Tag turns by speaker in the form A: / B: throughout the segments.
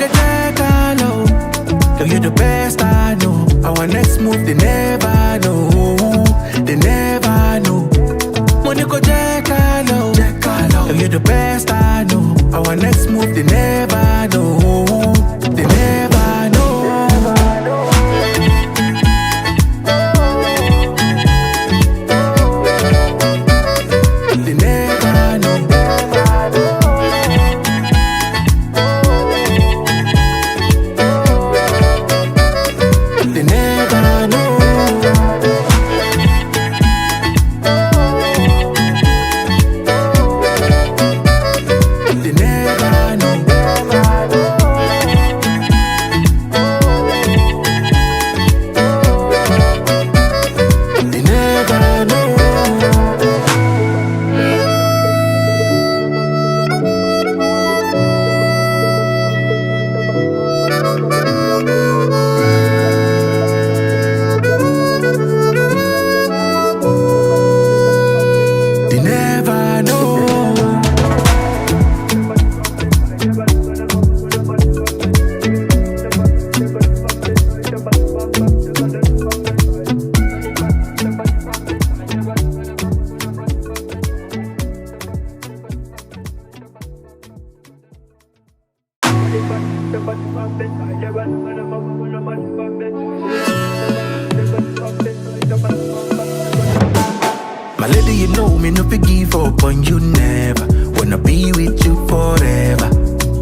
A: get that I know. Girl, you're the best I know. Our next move, they never know. They never know. Money go check I know. Girl, you're the best I know. Our next move, they never know. They never know. My lady, you know me, no give up on you never. Wanna be with you forever,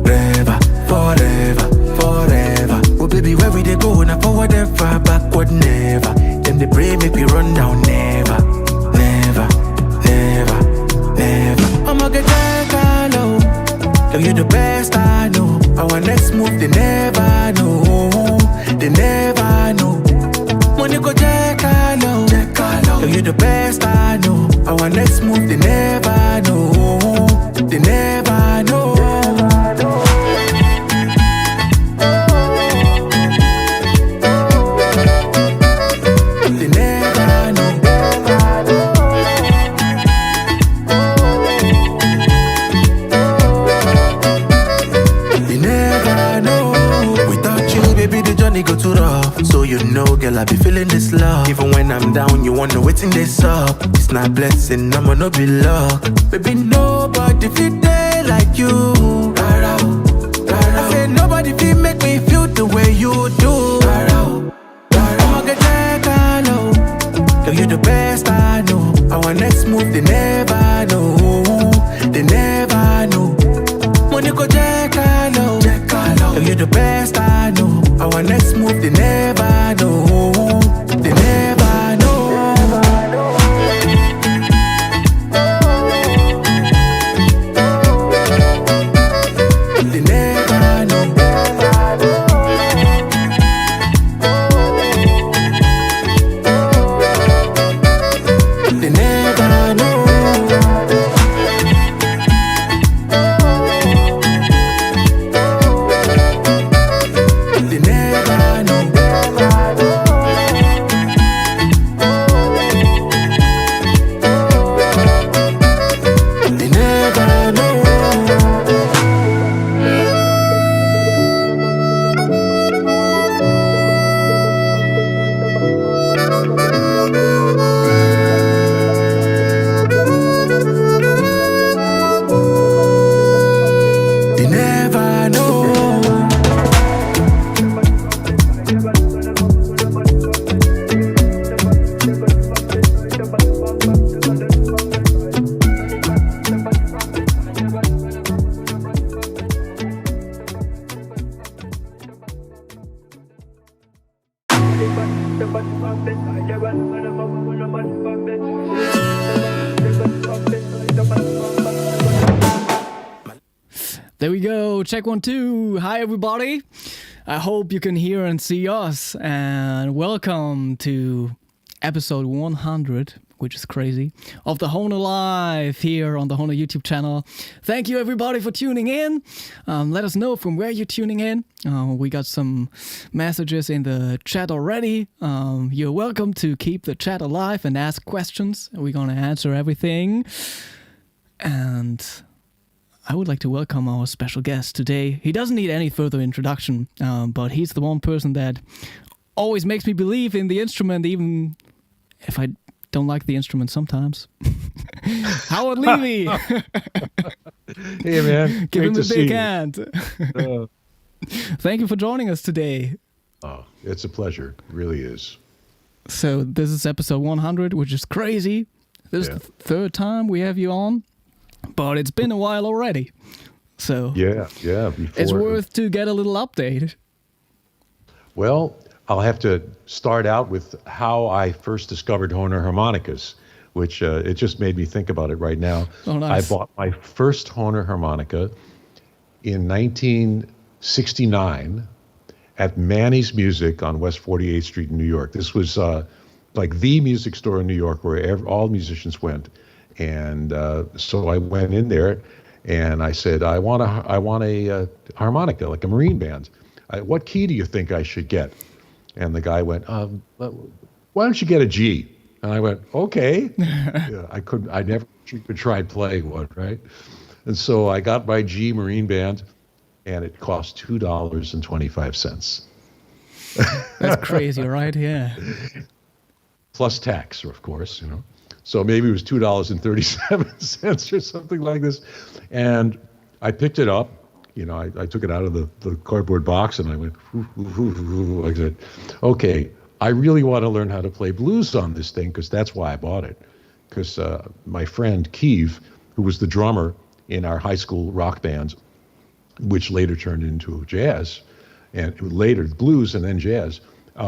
A: forever, forever, forever. Oh baby, where we they go, now forward ever, backward never. Them they pray, make we run down never, never, never, never. I'ma get that low. Girl, you're the best I know. Our next move, they never know. They never know. Money go check I know. Girl, you're the best I know. Our next move, they never know. They never know. They never know. They never know. Without you, baby, the journey go too rough. So you know, girl, I be feeling this love. Even when I'm down, you wanna wait in this up. It's not blessing, I'ma not be luck. Baby, nobody feel there like you. I said nobody feel make me feel the way you do. I'ma get that low. Girl, you're the best I know. Our next move, they never know. They never know. Money go check I know. Girl, you're the best I know. Our next move, they never know. They never know. They never know. They never know. They never know. They never know. They never know.
B: There we go. Check 1, 2. Hi, everybody. I hope you can hear and see us. And welcome to episode 100, which is crazy, of the Hohner Live here on the Hohner YouTube channel. Thank you, everybody, for tuning in. Let us know from where you're tuning in. We got some messages in the chat already. You're welcome to keep the chat alive and ask questions. We're going to answer everything. And I would like to welcome our special guest today. He doesn't need any further introduction, but he's the one person that always makes me believe in the instrument, even if I don't like the instrument sometimes. Howard Levy!
C: Hey, man.
B: Give him a big
C: you.
B: hand. Thank you for joining us today.
C: Oh, it's a pleasure. It really is.
B: So this is episode 100, which is crazy. This is the third time we have you on, but it's been a while already. So
C: Yeah.
B: it's worth to get a little update.
C: Well, I'll have to start out with how I first discovered Hohner harmonicas, which it just made me think about it right now.
B: Oh, nice.
C: I bought my first Hohner harmonica in 1969 at Manny's Music on West 48th Street in New York. This was like the music store in New York where all musicians went. And so I went in there and I said, I want a harmonica, like a Marine band. What key do you think I should get? And the guy went, why don't you get a G? And I went, okay. I never tried playing one, right? And so I got my G Marine band, and it cost $2.25.
B: That's crazy, right? Yeah.
C: Plus tax, of course, you know. So maybe it was $2.37 or something like this. And I picked it up. You know, I took it out of the cardboard box and I went, I said, okay, I really want to learn how to play blues on this thing because that's why I bought it. Because my friend Keeve, who was the drummer in our high school rock band, which later turned into jazz, and later blues and then jazz,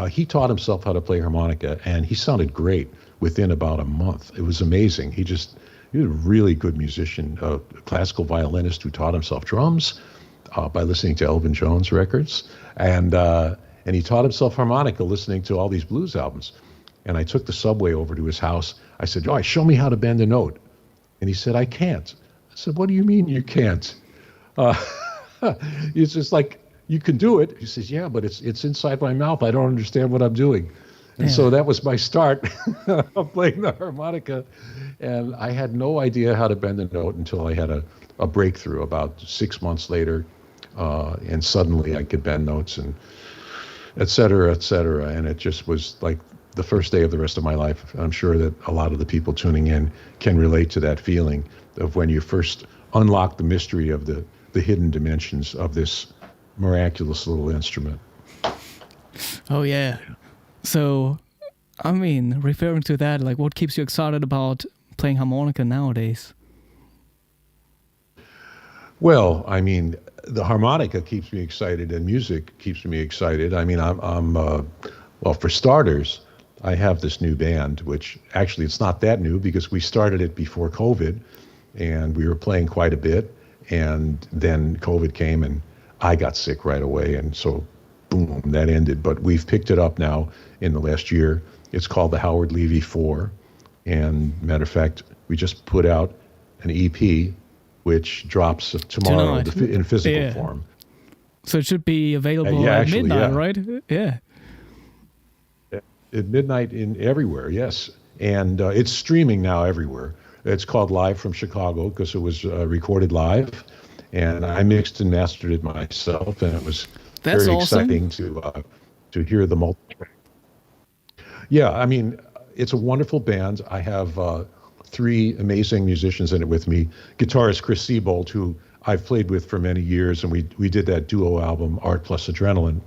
C: he taught himself how to play harmonica, and he sounded great within about a month. It was amazing. He was a really good musician, a classical violinist who taught himself drums by listening to Elvin Jones records. And he taught himself harmonica listening to all these blues albums. And I took the subway over to his house. I said, "Oh, show me how to bend a note." And he said, "I can't." I said, "What do you mean you can't?" It's just like, "You can do it." He says, "Yeah, but it's inside my mouth. I don't understand what I'm doing." And so that was my start of playing the harmonica. And I had no idea how to bend a note until I had a breakthrough about 6 months later. And suddenly I could bend notes and et cetera, et cetera. And it just was like the first day of the rest of my life. I'm sure that a lot of the people tuning in can relate to that feeling of when you first unlock the mystery of the hidden dimensions of this miraculous little instrument.
B: Oh, yeah. So, I mean, referring to that, like, what keeps you excited about playing harmonica nowadays?
C: Well, I mean, the harmonica keeps me excited, and music keeps me excited. I mean, well, for starters, I have this new band, which actually it's not that new because we started it before COVID, and we were playing quite a bit, and then COVID came, and I got sick right away, and so boom, that ended. But we've picked it up now in the last year. It's called the Howard Levy 4. And matter of fact, we just put out an EP, which drops tomorrow in physical form.
B: So it should be available at midnight, right? Yeah.
C: At midnight everywhere, yes. And it's streaming now everywhere. It's called Live from Chicago because it was recorded live. And I mixed and mastered it myself, and it was very exciting to hear the multi-track. Yeah, I mean, it's a wonderful band. I have 3 amazing musicians in it with me. Guitarist Chris Siebold, who I've played with for many years, and we did that duo album, Art Plus Adrenaline.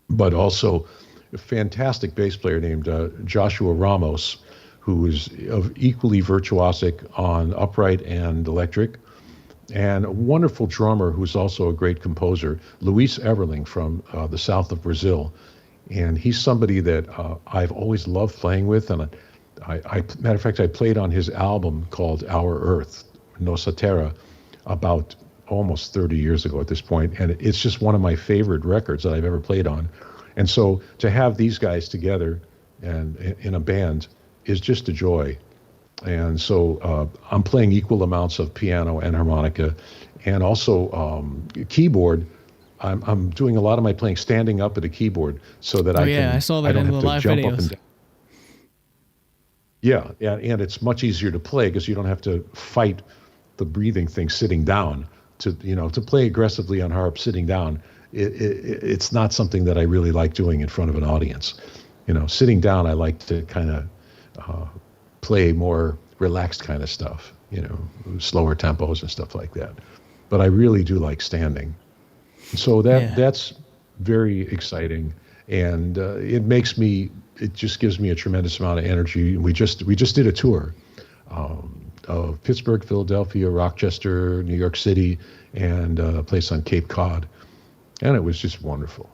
C: But also a fantastic bass player named Joshua Ramos, who is equally virtuosic on upright and electric. And a wonderful drummer who's also a great composer, Luis Everling from the south of Brazil. And he's somebody that I've always loved playing with. And matter of fact, I played on his album called Our Earth, Nossa Terra, about almost 30 years ago at this point. And it's just one of my favorite records that I've ever played on. And so to have these guys together and in a band is just a joy. And so I'm playing equal amounts of piano and harmonica, and also keyboard. I'm doing a lot of my playing standing up at a keyboard so that
B: I saw that in the live videos.
C: Yeah, and it's much easier to play because you don't have to fight the breathing thing sitting down to play aggressively on harp sitting down. It's not something that I really like doing in front of an audience. Sitting down, I like to kind of play more relaxed kind of stuff, slower tempos and stuff like that. But I really do like standing. So that's very exciting, and it just gives me a tremendous amount of energy. We just did a tour of Pittsburgh, Philadelphia, Rochester, New York City, and a place on Cape Cod, and it was just wonderful.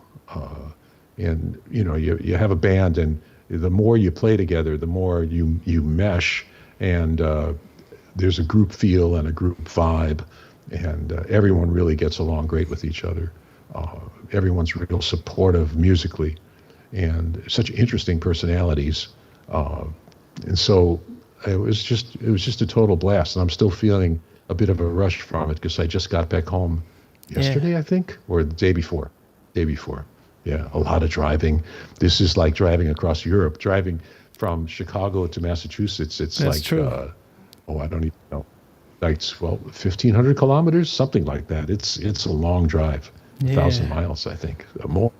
C: And you have a band, and the more you play together, the more you mesh, and there's a group feel and a group vibe, and everyone really gets along great with each other. Everyone's real supportive musically, and such interesting personalities, and so it was just a total blast. And I'm still feeling a bit of a rush from it because I just got back home yesterday, I think, or the day before. Yeah, a lot of driving. This is like driving across Europe. Driving from Chicago to Massachusetts, it's
B: That's
C: like,
B: true.
C: I don't even know. Like, 1,500 kilometers, something like that. It's a long drive, 1,000 miles, I think, more.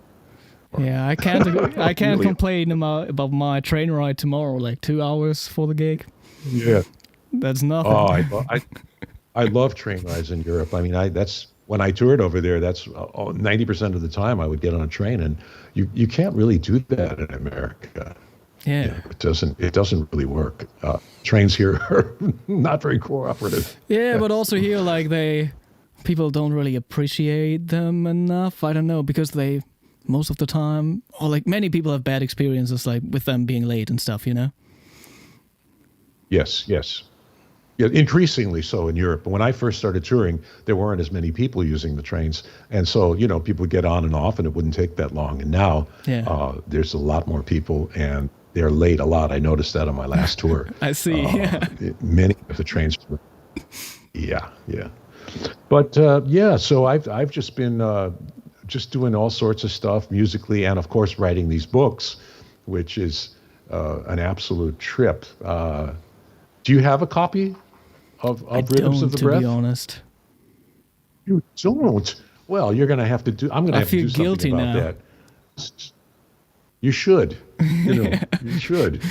B: Yeah, I can't
C: Really?
B: complain about my train ride tomorrow. Like 2 hours for the gig.
C: Yeah.
B: That's nothing.
C: Oh, I love train rides in Europe. I mean, that's when I toured over there. That's 90% of the time I would get on a train, and you can't really do that in America.
B: Yeah.
C: It doesn't really work. Trains here are not very cooperative.
B: Yeah, but also here, like people don't really appreciate them enough. I don't know, because most of the time, or like many people have bad experiences, like with them being late and stuff.
C: Yes. Yeah, increasingly so in Europe. But when I first started touring, there weren't as many people using the trains. And so, people would get on and off and it wouldn't take that long. And now there's a lot more people and they're late a lot. I noticed that on my last tour.
B: I see.
C: Many of the trains. Yeah. But so I've just been just doing all sorts of stuff musically and, of course, writing these books, which is an absolute trip. Do you have a copy of Rhythms of the Breath?
B: To be honest.
C: You don't? Well, you're going to have to do. I'm going to have to do something
B: guilty
C: about
B: now.
C: that. You should. You should.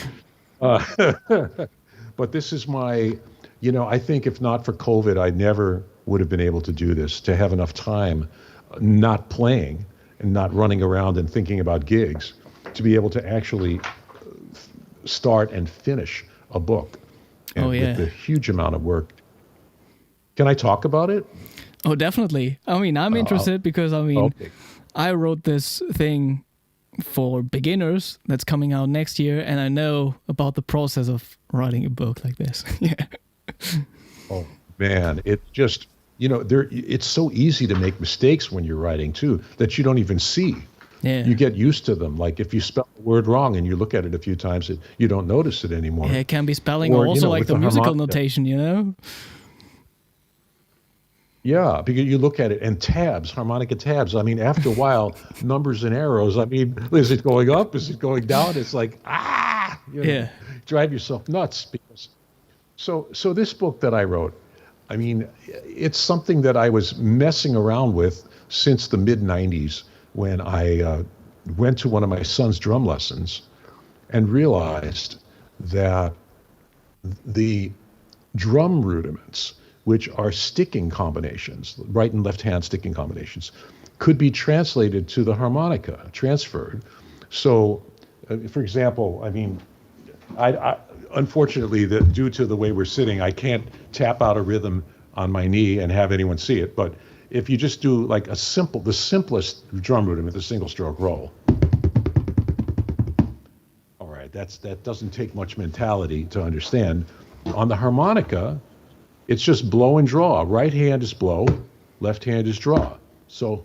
C: But this is my. I think if not for COVID, I never would have been able to do this. To have enough time, not playing and not running around and thinking about gigs, to be able to actually start and finish a book. And with a huge amount of work. Can I talk about it?
B: Oh, definitely. I mean, I'm interested because,
C: okay.
B: I wrote this thing for beginners that's coming out next year, and I know about the process of writing a book like this. Yeah.
C: Oh, man. It just, it's so easy to make mistakes when you're writing, too, that you don't even see.
B: Yeah.
C: You get used to them. Like if you spell a word wrong and you look at it a few times, you don't notice it anymore.
B: Yeah, it can be spelling or also like the musical notation,
C: Yeah, because you look at it and tabs, harmonica tabs. I mean, after a while, numbers and arrows. I mean, is it going up? Is it going down? It's like, drive yourself nuts. Because so this book that I wrote, I mean, it's something that I was messing around with since the mid-'90s. When I went to one of my son's drum lessons and realized that the drum rudiments, which are sticking combinations, right and left hand sticking combinations, could be translated to the harmonica, transferred. So, for example, I mean, I unfortunately, due to the way we're sitting, I can't tap out a rhythm on my knee and have anyone see it, but if you just do like the simplest drum rudiment, the single stroke roll. All right, that doesn't take much mentality to understand. On the harmonica, it's just blow and draw. Right hand is blow, left hand is draw. So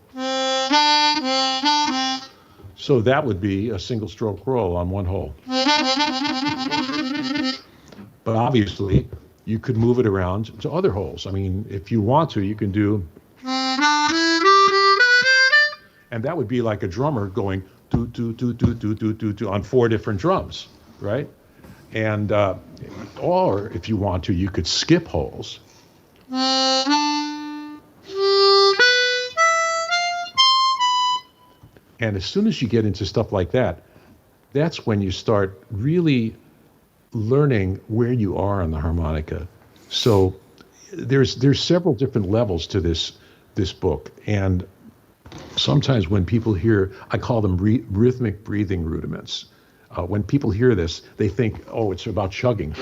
C: that would be a single stroke roll on one hole. But obviously, you could move it around to other holes. I mean, if you want to, you can do. And that would be like a drummer going do do do do do do do do on 4 different drums, right? And or if you want to, you could skip holes And as soon as you get into stuff like that, that's when you start really learning where you are on the harmonica. So there's several different levels to this book, and sometimes when people hear, I call them rhythmic breathing rudiments. When people hear this, they think, oh, it's about chugging.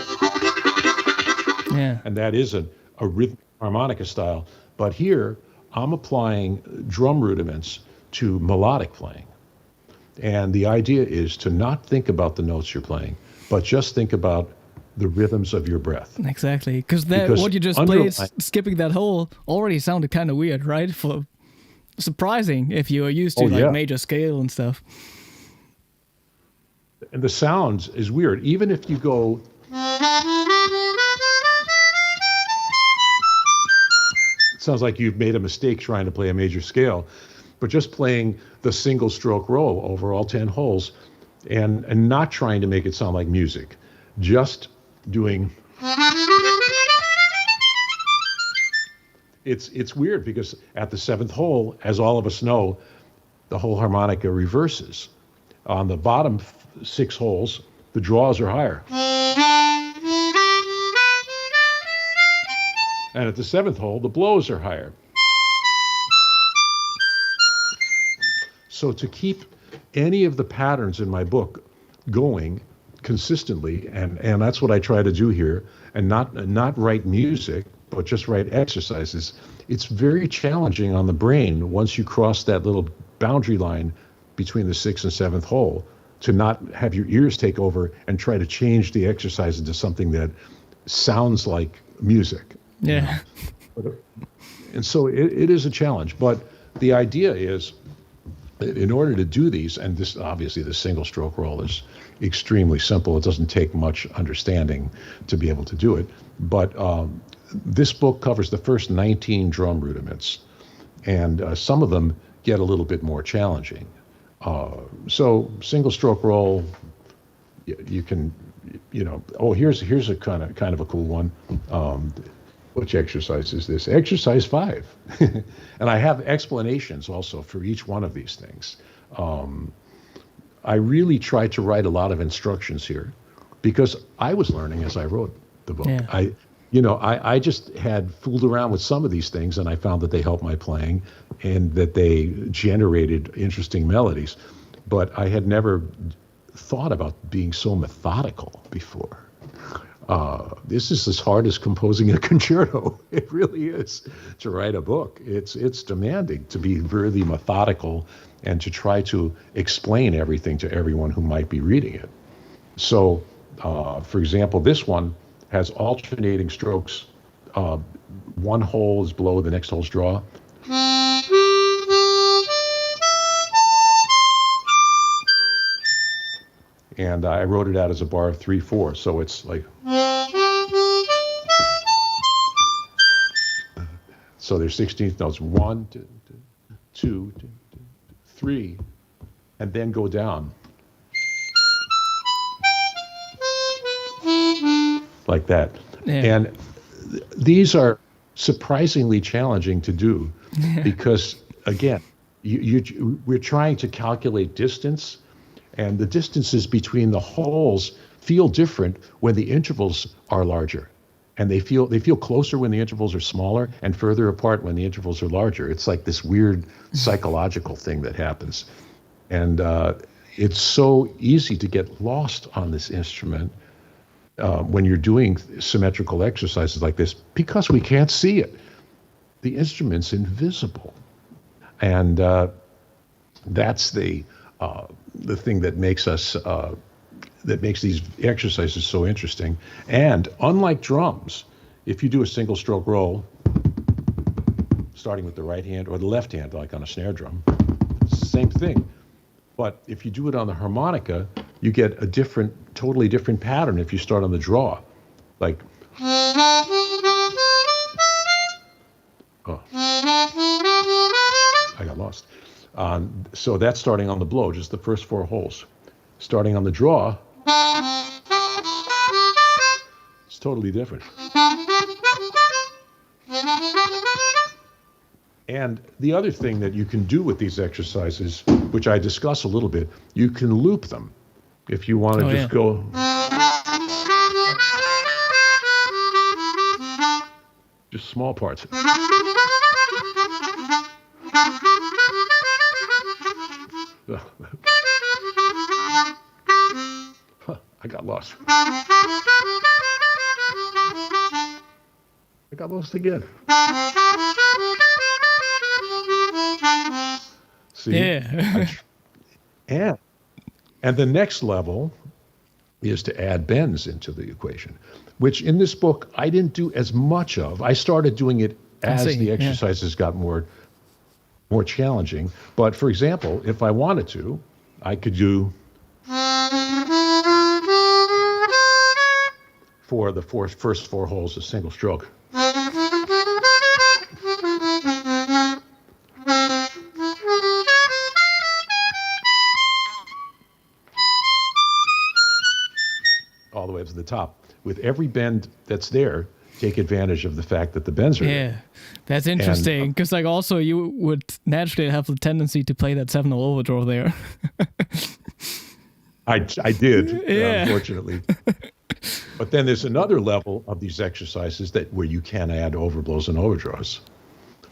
B: Yeah.
C: And that is a rhythmic harmonica style. But here, I'm applying drum rudiments to melodic playing. And the idea is to not think about the notes you're playing, but just think about the rhythms of your breath.
B: Exactly. Because what you just played, skipping that whole, already sounded kind of weird, right? Surprising if you are used to major scale and stuff.
C: And the sound is weird. Even if you go... It sounds like you've made a mistake trying to play a major scale. But just playing the single stroke roll over all 10 holes and not trying to make it sound like music. Just doing... It's weird because at the 7th hole, as all of us know, the whole harmonica reverses. On the bottom 6 holes, the draws are higher. And at the 7th hole, the blows are higher. So to keep any of the patterns in my book going consistently, and that's what I try to do here, and not write music, but just write exercises, it's very challenging on the brain once you cross that little boundary line between the 6th and 7th hole to not have your ears take over and try to change the exercise into something that sounds like music.
B: Yeah.
C: And so it is a challenge, but the idea is, in order to do these, and this obviously the single stroke roll is extremely simple. It doesn't take much understanding to be able to do it. But this book covers the first 19 drum rudiments, and some of them get a little bit more challenging. So single stroke roll, you can, here's a kind of a cool one. Which exercise is this? Exercise 5. And I have explanations also for each one of these things. I really tried to write a lot of instructions here because I was learning as I wrote the book. Yeah. I just had fooled around with some of these things and I found that they helped my playing and that they generated interesting melodies. But I had never thought about being so methodical before. This is as hard as composing a concerto. It really is to write a book. It's demanding to be really methodical and to try to explain everything to everyone who might be reading it. So, for example, this one has alternating strokes. One hole is blow, the next hole's draw. And I wrote it out as a bar of 3/4, so it's like... So there's 16th notes, 1, 2, 3, and then go down. Like that. Yeah. And these are surprisingly challenging to do because, again, we're trying to calculate distance, and the distances between the holes feel different when the intervals are larger. And they feel closer when the intervals are smaller and further apart when the intervals are larger. It's like this weird psychological thing that happens. And it's so easy to get lost on this instrument when you're doing symmetrical exercises like this because we can't see it. The instrument's invisible. And that's the thing that makes us that makes these exercises so interesting. And unlike drums, if you do a single stroke roll, starting with the right hand or the left hand, like on a snare drum, it's the same thing. But if you do it on the harmonica, you get a totally different pattern if you start on the draw. Like, oh, I got lost. So that's starting on the blow, just the first 4 holes. Starting on the draw, it's totally different. And the other thing that you can do with these exercises, which I discuss a little bit, you can loop them. If you want to just go. Just small parts. I got lost. I got lost again. See?
B: Yeah.
C: And the next level is to add bends into the equation, which in this book I didn't do as much of. I started doing it as the exercises got more challenging. But for example, if I wanted to, I could do for the first four holes a single stroke. All the way up to the top. With every bend that's there, take advantage of the fact that the bends are there.
B: Yeah, that's interesting. Because like also you would naturally have the tendency to play that 7-0 overdraw there.
C: I did, unfortunately. But then there's another level of these exercises where you can add overblows and overdraws.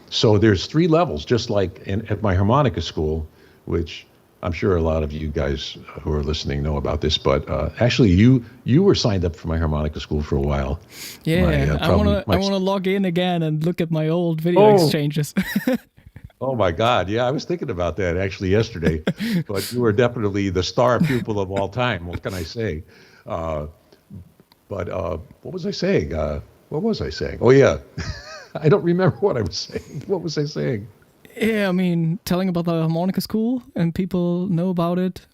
C: So there's 3 levels, just like at my harmonica school, which I'm sure a lot of you guys who are listening know about this, but actually you were signed up for my harmonica school for a while.
B: Yeah, I want to log in again and look at my old video exchanges.
C: Oh my God, yeah, I was thinking about that actually yesterday. But you were definitely the star pupil of all time. What can I say? But what was I saying? Oh yeah, I don't remember what I was saying. What was I saying?
B: Yeah, I mean, telling about the harmonica school and people know about it.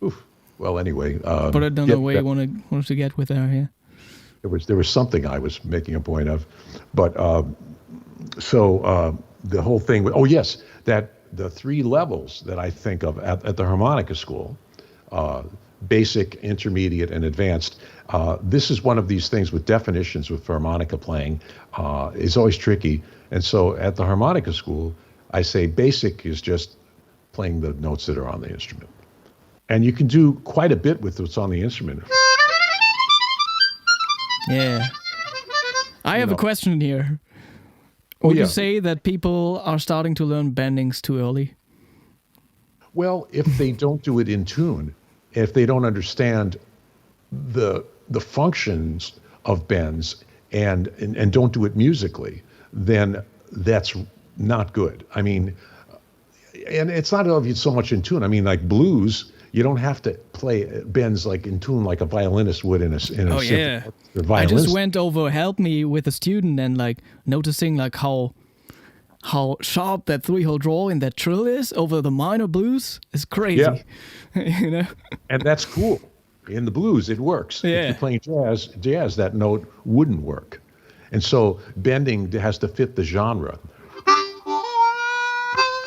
C: Oof. Well, anyway.
B: But I don't know where you wanted to get with there. Yeah.
C: There was something I was making a point of, but the whole thing. That the 3 levels that I think of at the harmonica school, basic, intermediate, and advanced. This is one of these things with definitions with harmonica playing. Is always tricky. And so at the harmonica school, I say basic is just playing the notes that are on the instrument. And you can do quite a bit with what's on the instrument.
B: Yeah. I have a question here. Would you say that people are starting to learn bendings too early?
C: Well, if they don't do it in tune, if they don't understand the functions of bends and don't do it musically, then that's not good. I mean, and it's not so much in tune. I mean, like blues, you don't have to play bends like in tune like a violinist would in a
B: violinist. I just went over help me with a student and like noticing like how sharp that 3-hole draw in that trill is over the minor blues is crazy.
C: Yeah. And that's cool. In the blues, it works.
B: Yeah.
C: If you're playing jazz, that note wouldn't work. And so bending has to fit the genre.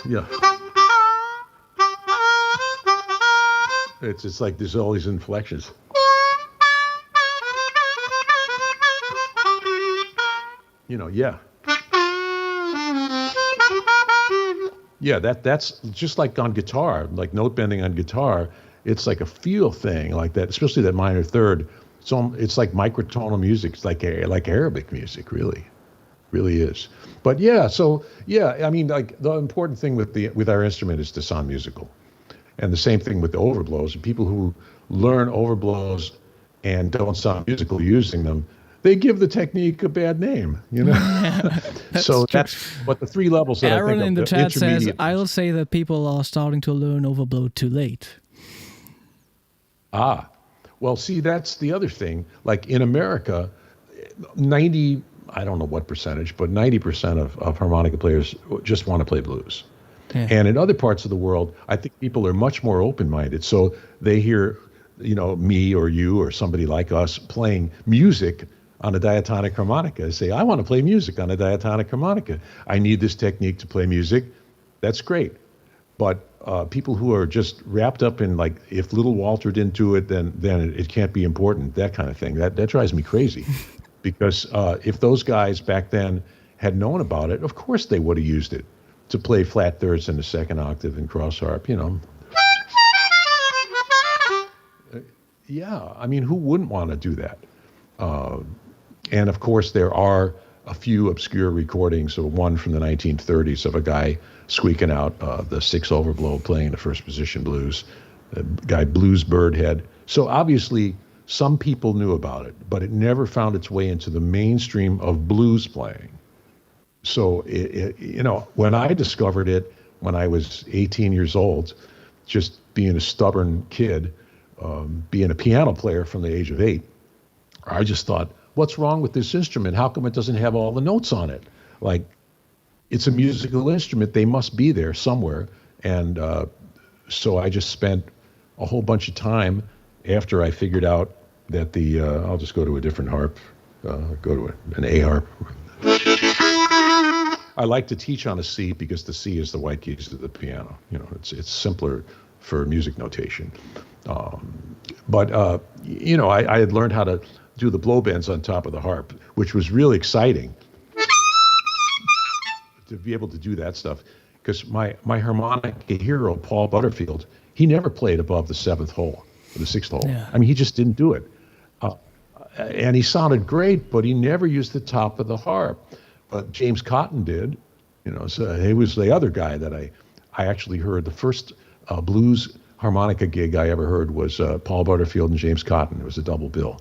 C: Yeah. It's like there's all these inflections. Yeah. Yeah, that's just like on guitar, like note bending on guitar. It's like a feel thing like that, especially that minor third. So it's like microtonal music. It's like Arabic music, really is. But I mean, like the important thing with our instrument is to sound musical, and the same thing with the overblows. People who learn overblows and don't sound musical using them, they give the technique a bad name, That's what the 3 levels that
B: Aaron
C: I think of.
B: In the chat says, I'll say that people are starting to learn overblow too late.
C: Well, see, that's the other thing. Like in America, I don't know what percentage, but 90% of harmonica players just want to play blues. Yeah. And in other parts of the world, I think people are much more open-minded. So they hear, me or you or somebody like us playing music on a diatonic harmonica. They say, I want to play music on a diatonic harmonica. I need this technique to play music. That's great. But people who are just wrapped up in like, if little Walter didn't do it, then it can't be important, that kind of thing. That drives me crazy. Because if those guys back then had known about it, of course they would have used it to play flat thirds in the second octave and cross harp, you know. Yeah, I mean, who wouldn't want to do that? And of course, there are a few obscure recordings, so one from the 1930s of a guy squeaking out the six overblow playing the first position blues, a guy Blues Birdhead. So obviously, some people knew about it, but it never found its way into the mainstream of blues playing. So, you know, when I discovered it when I was 18 years old, just being a stubborn kid, being a piano player from the age of 8, I just thought, what's wrong with this instrument? How come it doesn't have all the notes on it? Like, it's a musical instrument. They must be there somewhere. And so I just spent a whole bunch of time after I figured out that I'll just go to a different harp, go to an A harp. I like to teach on a C because the C is the white keys of the piano. You know, it's simpler for music notation. But you know, I had learned how to do the blow bends on top of the harp, which was really exciting to be able to do that stuff. Because my harmonica hero, Paul Butterfield, he never played above the 7th hole or the 6th hole.
B: Yeah.
C: I mean, he just didn't do it. And he sounded great, but he never used the top of the harp. But James Cotton did, you know, so he was the other guy that I actually heard. The first blues harmonica gig I ever heard was Paul Butterfield and James Cotton. It was a double bill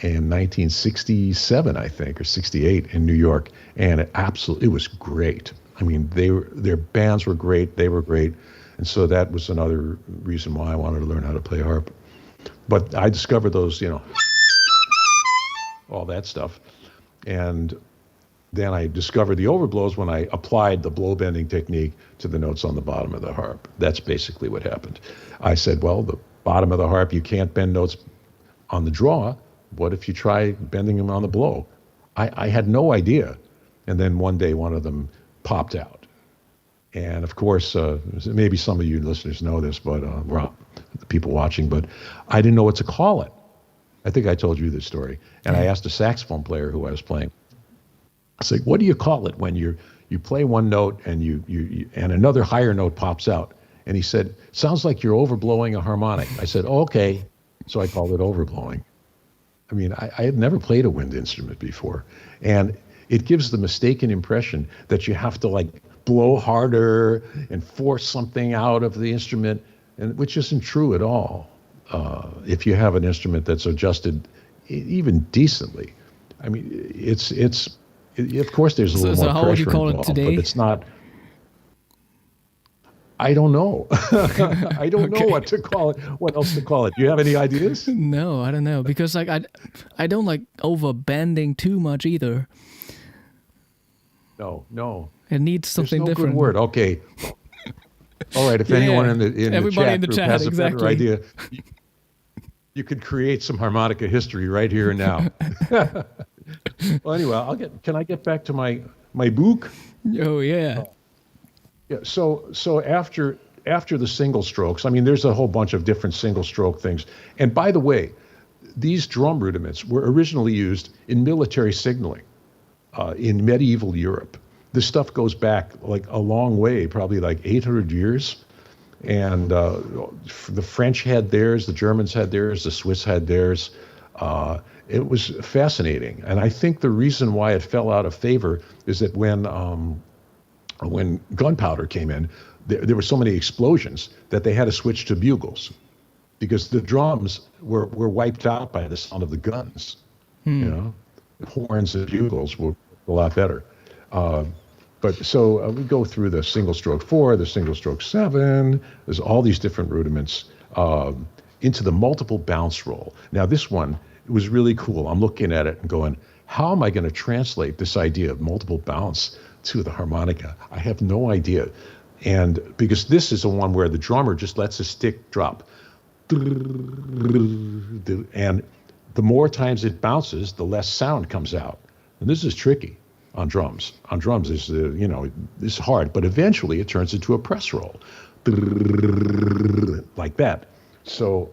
C: in 1967, I think, or 68 in New York. And it was great. I mean, their bands were great. They were great. And so that was another reason why I wanted to learn how to play harp. But I discovered those, you know, all that stuff. And then I discovered the overblows when I applied the blow bending technique to the notes on the bottom of the harp. That's basically what happened. I said, well, the bottom of the harp, you can't bend notes on the draw. What if you try bending them on the blow? I had no idea. And then one day, one of them popped out. And of course, maybe some of you listeners know this, but the people watching, but I didn't know what to call it. I think I told you this story. And I asked a saxophone player who I was playing, I said, what do you call it when you play one note and and another higher note pops out? And he said, sounds like you're overblowing a harmonic. I said, oh, okay. So I called it overblowing. I mean, I had never played a wind instrument before. And it gives the mistaken impression that you have to like blow harder and force something out of the instrument, and which isn't true at all. If you have an instrument that's adjusted even decently, I mean, of course there's a little more pressure involved. So how would you call it today? But it's not. I don't know. I don't know what to call it. What else to call it? Do you have any ideas?
B: No, I don't know, because like I don't like over bending too much either. No. It needs something different.
C: Good word. Okay. All right. If anyone in the chat has a better idea, you could create some harmonica history right here and now. Well, anyway, can I get back to my book?
B: Oh yeah.
C: Yeah. So after the single strokes, I mean, there's a whole bunch of different single stroke things. And by the way, these drum rudiments were originally used in military signaling in medieval Europe. This stuff goes back like a long way, probably like 800 years. And the French had theirs, the Germans had theirs, the Swiss had theirs. It was fascinating. And I think the reason why it fell out of favor is that when gunpowder came in, there were so many explosions that they had to switch to bugles because the drums were wiped out by the sound of the guns. You know, horns and bugles were a lot better. But so we go through the single stroke 4, the single stroke 7. There's all these different rudiments into the multiple bounce roll. Now this one was really cool. I'm looking at it and going, how am I going to translate this idea of multiple bounce to the harmonica? I have no idea. And because this is the one where the drummer just lets his stick drop. And the more times it bounces, the less sound comes out. And this is tricky on drums. On drums, this is hard, but eventually it turns into a press roll. Like that. So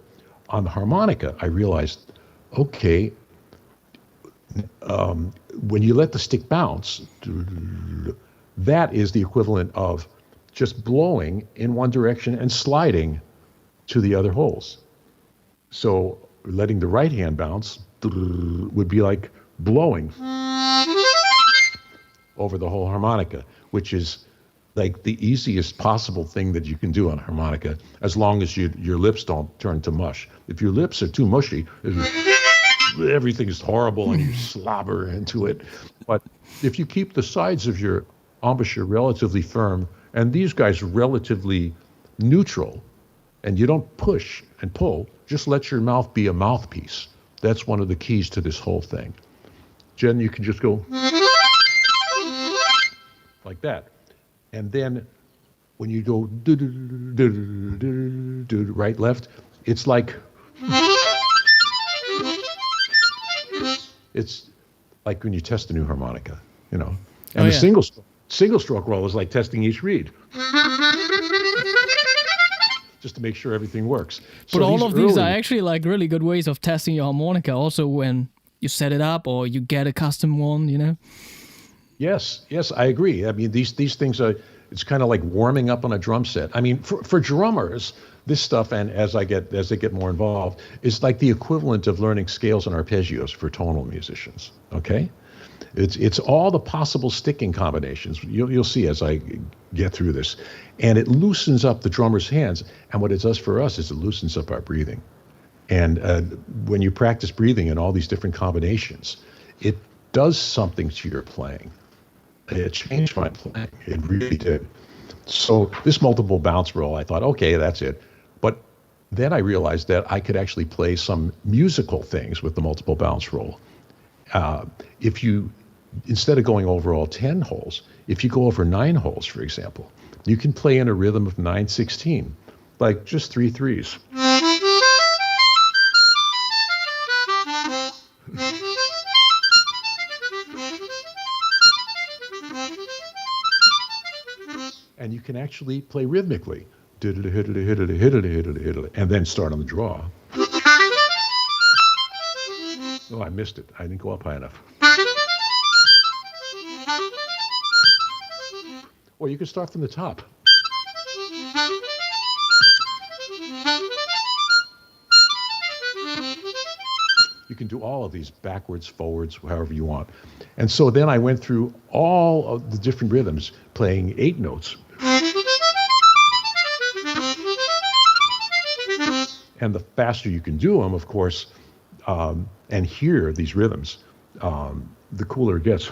C: on the harmonica, I realized, okay, when you let the stick bounce, that is the equivalent of just blowing in one direction and sliding to the other holes. So letting the right hand bounce would be like blowing over the whole harmonica, which is like the easiest possible thing that you can do on a harmonica, as long as your lips don't turn to mush. If your lips are too mushy, everything is horrible and you slobber into it. But if you keep the sides of your embouchure relatively firm, and these guys relatively neutral, and you don't push and pull, just let your mouth be a mouthpiece. That's one of the keys to this whole thing. Jen, you can just go like that. And then when you go right, left, it's like, it's like when you test a new harmonica, you know. And the single stroke roll is like testing each reed, just to make sure everything works.
B: But all of these are actually like really good ways of testing your harmonica, also when you set it up or you get a custom one, you know.
C: Yes, I agree. I mean, these things are, it's kind of like warming up on a drum set. I mean, for drummers, this stuff, and as they get more involved, is like the equivalent of learning scales and arpeggios for tonal musicians. Okay, it's all the possible sticking combinations. You'll see as I get through this, and it loosens up the drummer's hands. And what it does for us is it loosens up our breathing. And when you practice breathing in all these different combinations, it does something to your playing. It changed my playing. It really did. So this multiple bounce roll, I thought, okay, that's it. But then I realized that I could actually play some musical things with the multiple bounce roll. If you, instead of going over all 10 holes, if you go over 9 holes, for example, you can play in a rhythm of 9/16, like just 3 threes. And you can actually play rhythmically, and then start on the draw. Oh, I missed it. I didn't go up high enough. Or you can start from the top. You can do all of these backwards, forwards, however you want. And so then I went through all of the different rhythms, playing 8 notes. And the faster you can do them, of course, and hear these rhythms, the cooler it gets.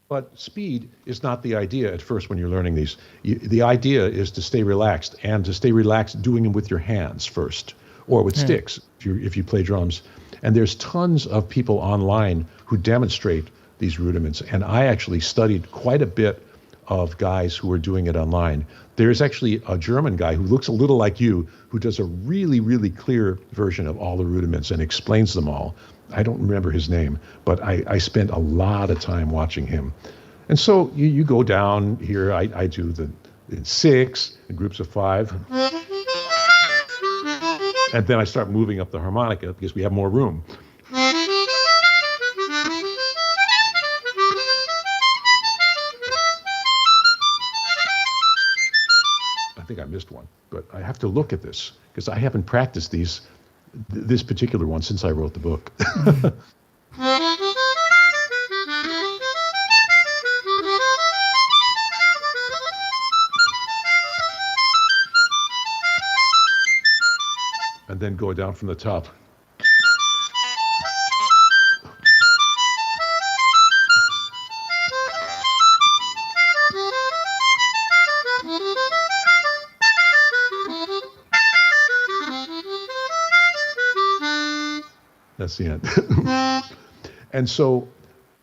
C: But speed is not the idea at first when you're learning these. The idea is to stay relaxed, and to stay relaxed doing them with your hands first, or with sticks if you play drums. And there's tons of people online who demonstrate these rudiments. And I actually studied quite a bit of guys who are doing it online. There's actually a German guy who looks a little like you, who does a really, really clear version of all the rudiments and explains them all. I don't remember his name, but I spent a lot of time watching him. And so you go down here, I do the 6 in groups of 5. And then I start moving up the harmonica because we have more room. I think I missed one, but I have to look at this because I haven't practiced this particular one since I wrote the book. And then go down from the top. That's the end. And so,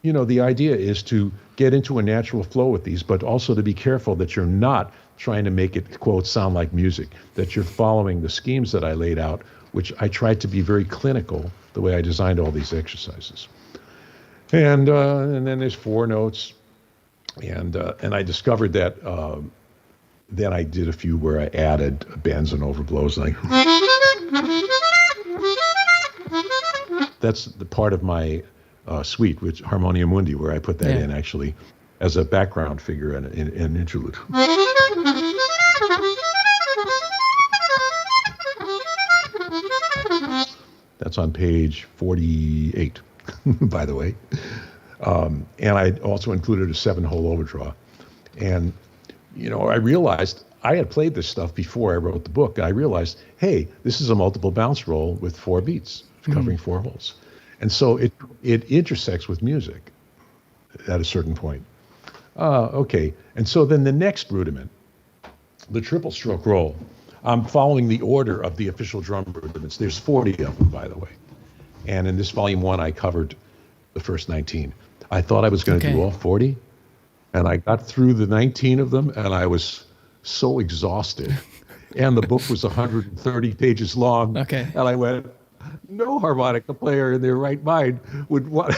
C: the idea is to get into a natural flow with these, but also to be careful that you're not trying to make it, quote, sound like music, that you're following the schemes that I laid out, which I tried to be very clinical the way I designed all these exercises. And then there's 4 notes. And I discovered that then I did a few where I added bends and overblows. And that's the part of my suite, which Harmonia Mundi, where I put that in actually as a background figure and an interlude. That's on page 48, by the way. And I also included a 7-hole overdraw. And, I realized I had played this stuff before I wrote the book. I realized, hey, this is a multiple bounce roll with 4 beats covering 4 holes. And so it intersects with music at a certain point. Okay. And so then the next rudiment, the triple stroke roll, I'm following the order of the official drum rudiments. There's 40 of them, by the way. And in this volume 1, I covered the first 19. I thought I was going to do all 40. And I got through the 19 of them, and I was so exhausted. And the book was 130 pages long.
B: Okay.
C: And I went, no harmonica player in their right mind would want,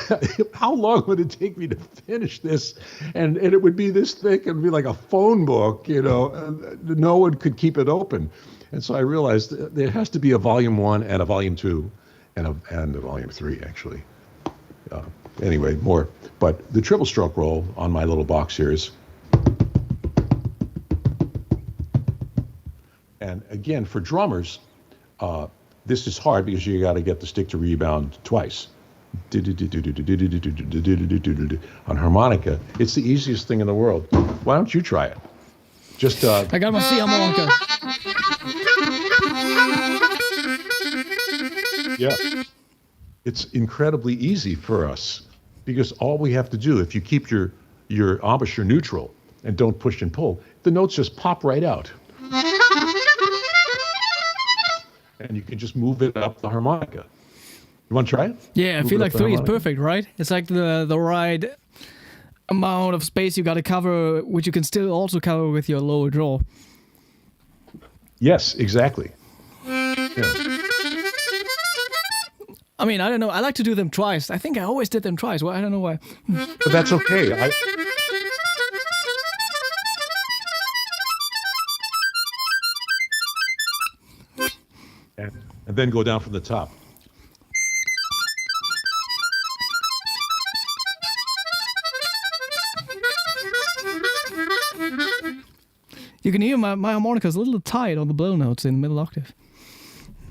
C: how long would it take me to finish this? And it would be this thick and be like a phone book, no one could keep it open. And so I realized there has to be a volume 1 and a volume 2 and a volume 3, actually. Anyway, more. But the triple stroke roll on my little box here is, and again, for drummers, this is hard because you got to get the stick to rebound twice. On harmonica, it's the easiest thing in the world. Why don't you try it? Just
B: I got my C harmonica.
C: Yeah. It's incredibly easy for us because all we have to do, if you keep your embouchure neutral and don't push and pull, the notes just pop right out. And you can just move it up the harmonica. You want to try it?
B: Yeah, I feel like 3 is perfect, right? It's like the right amount of space you got to cover, which you can still also cover with your lower jaw.
C: Yes, exactly. Yeah.
B: I mean, I don't know. I like to do them twice. I think I always did them twice. Well, I don't know why.
C: But that's okay. And then go down from the top.
B: You can hear my harmonica's a little tight on the blow notes in the middle octave.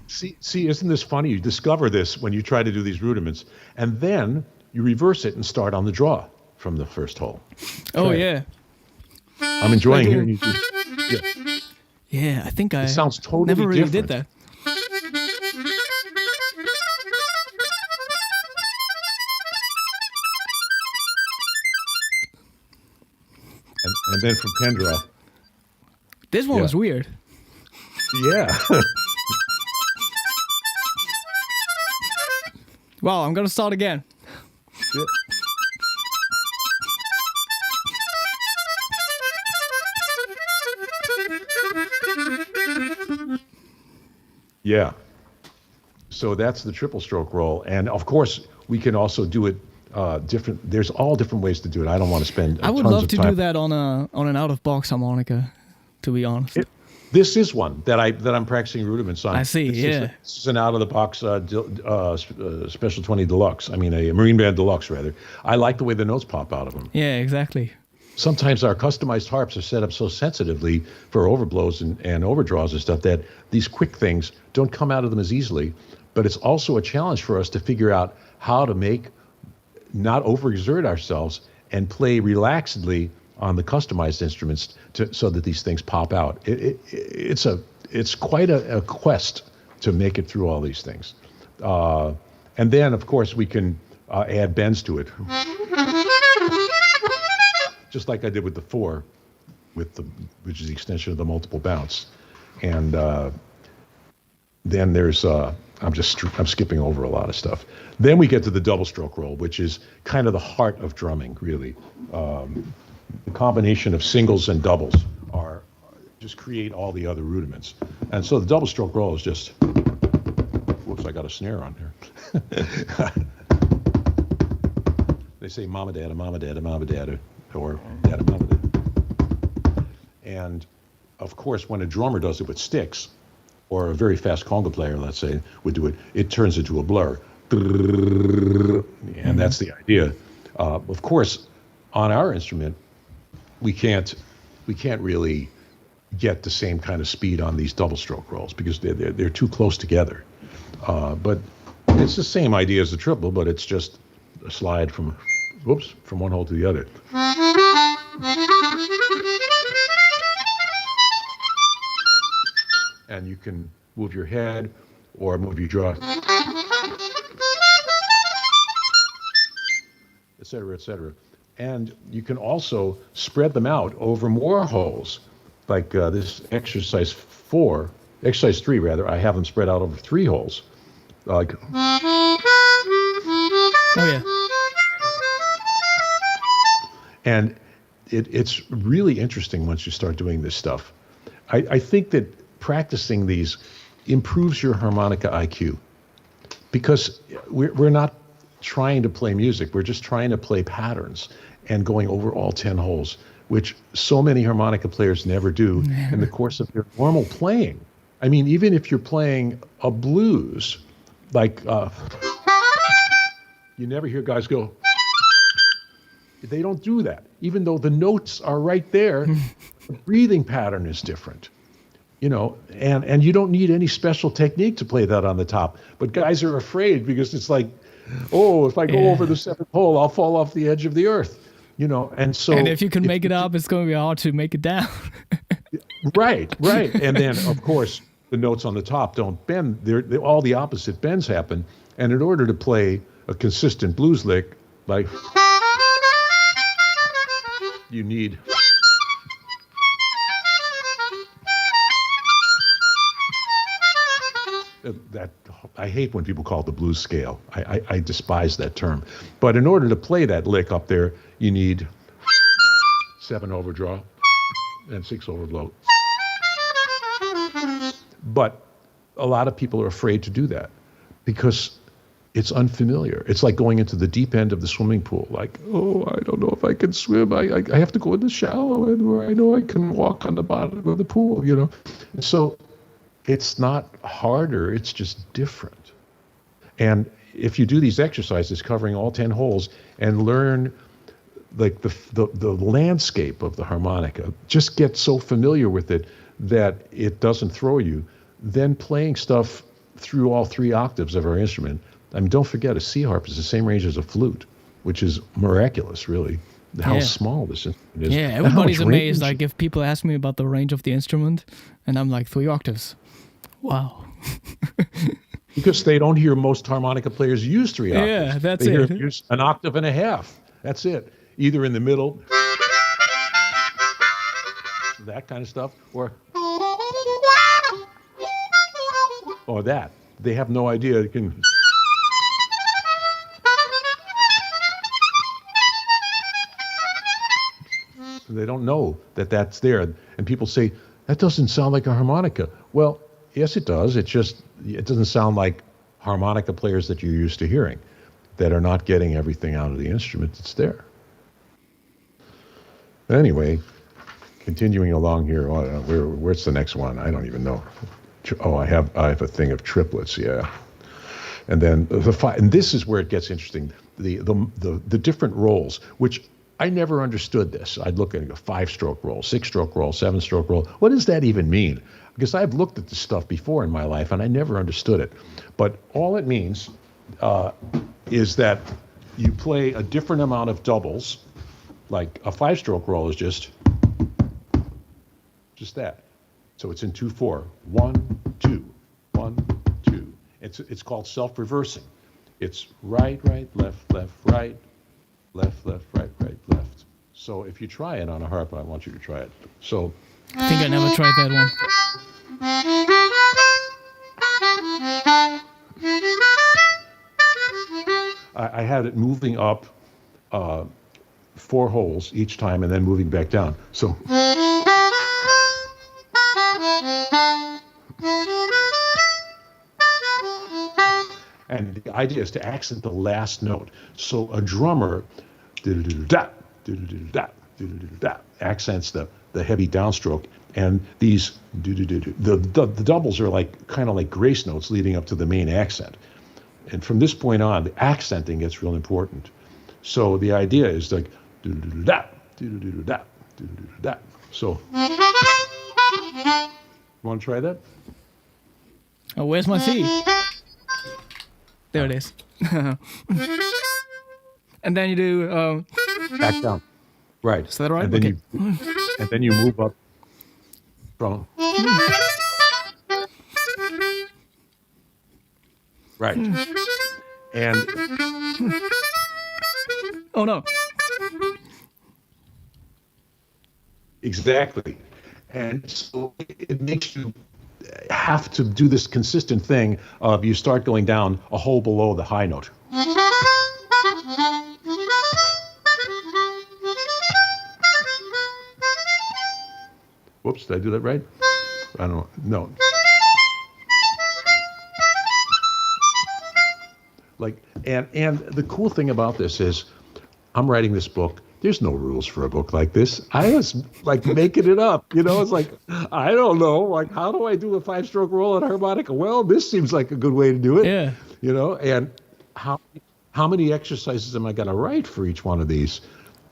C: See, isn't this funny? You discover this when you try to do these rudiments, and then you reverse it and start on the draw from the first hole.
B: Oh, yeah.
C: I'm enjoying hearing you do.
B: Yeah, I think
C: It sounds totally
B: never really
C: different.
B: did that.
C: And then from Pendra.
B: This one was weird.
C: Yeah.
B: Wow, I'm gonna start again.
C: Yeah. So that's the triple stroke roll. And of course, we can also do it different. There's all different ways to do it. I don't want to spend
B: I would
C: tons
B: love
C: of
B: to
C: time.
B: do that on an out-of-box harmonica, to be honest.
C: This is one that I'm practicing rudiments on.
B: I see,
C: This is an out-of-the-box Special 20 Deluxe. I mean, a Marine Band Deluxe, rather. I like the way the notes pop out of them.
B: Yeah, exactly.
C: Sometimes our customized harps are set up so sensitively for overblows and overdraws and stuff that these quick things don't come out of them as easily. But it's also a challenge for us to figure out how to not overexert ourselves and play relaxedly on the customized instruments so that these things pop out. It's quite a quest to make it through all these things. And then, of course, we can add bends to it. Just like I did with the 4, which is the extension of the multiple bounce. And then there's, I'm skipping over a lot of stuff. Then we get to the double stroke roll, which is kind of the heart of drumming, really. The combination of singles and doubles just create all the other rudiments. And so the double stroke roll is just, whoops, I got a snare on here. They say mama, dada, or dada, mama, dada. And of course, when a drummer does it with sticks, or a very fast conga player, let's say, would do it, it turns into a blur. And that's the idea. Of course, on our instrument, we can't really get the same kind of speed on these double stroke rolls because they're too close together. But it's the same idea as the triple, but it's just a slide from one hole to the other. And you can move your head or move your jaw, et cetera, et cetera. And you can also spread them out over more holes. Like this exercise 3, I have them spread out over 3 holes. Like,
B: Oh yeah.
C: and it's really interesting once you start doing this stuff. I think that practicing these improves your harmonica IQ because we're not trying to play music. We're just trying to play patterns and going over all 10 holes, which so many harmonica players never do in the course of their normal playing. I mean, even if you're playing a blues, like you never hear guys go, they don't do that. Even though the notes are right there, the breathing pattern is different. You know, and you don't need any special technique to play that on the top. But guys are afraid because it's like, oh, if I go over the 7th hole, I'll fall off the edge of the earth. You know, and so. And
B: if you can make it up, it's going to be hard to make it down.
C: Right. And then, of course, the notes on the top don't bend. They're all the opposite bends happen. And in order to play a consistent blues lick, like, you need. That I hate when people call it the blues scale. I despise that term. But in order to play that lick up there, you need 7 overdraw and 6 overblow. But a lot of people are afraid to do that because it's unfamiliar. It's like going into the deep end of the swimming pool. Like, oh, I don't know if I can swim. I have to go in the shallow end where I know I can walk on the bottom of the pool, you know. And so it's not harder, it's just different. And if you do these exercises covering all 10 holes and learn like the landscape of the harmonica, just get so familiar with it that it doesn't throw you, then playing stuff through all 3 octaves of our instrument. I mean, don't forget, a C harp is the same range as a flute, which is miraculous, really, how small this instrument is.
B: Yeah, everybody's amazed. Like, if people ask me about the range of the instrument, and I'm like, 3 octaves. Wow.
C: Because they don't hear most harmonica players use 3 octaves.
B: Yeah, that's
C: they
B: it.
C: Hear use 1.5 octaves. That's it. Either in the middle, that kind of stuff, or that. They have no idea. It can. They don't know that that's there. And people say, that doesn't sound like a harmonica. Well, yes, it does. It doesn't sound like harmonica players that you're used to hearing that are not getting everything out of the instrument that's there. Anyway, continuing along here, where's the next one? I don't even know. Oh, I have a thing of triplets, yeah. And then and this is where it gets interesting. The different rolls, which I never understood this. I'd look at a 5-stroke roll, 6-stroke roll, 7-stroke roll. What does that even mean? Because I've looked at this stuff before in my life and I never understood it. But all it means is that you play a different amount of doubles. Like a 5-stroke roll is just that. So it's in 2/4. 1, 2, 1, 2. It's called self-reversing. It's right, left, right, left, right, left. So if you try it on a harp, I want you to try it. So
B: I think I never tried that one.
C: I had it moving up 4 holes each time and then moving back down. So. And the idea is to accent the last note. So a drummer accents the the heavy downstroke. And these the doubles are like kind of like grace notes leading up to the main accent. And from this point on, the accenting gets real important. So the idea is like da da da. So you want to try that?
B: Oh, where's my C? There it is. And then you do
C: Back down. Right.
B: Is that right?
C: And then
B: Okay.
C: and then you move up from. Right. And
B: Oh no.
C: exactly. And so it makes you have to do this consistent thing of you start going down a hole below the high note. Whoops, did I do that right? I don't know. No. Like, and the cool thing about this is I'm writing this book. There's no rules for a book like this. I was like making it up, you know, it's like, I don't know, like, how do I do a 5-stroke roll on harmonica? Well, this seems like a good way to do it,
B: Yeah.
C: you know, and how many exercises am I going to write for each one of these?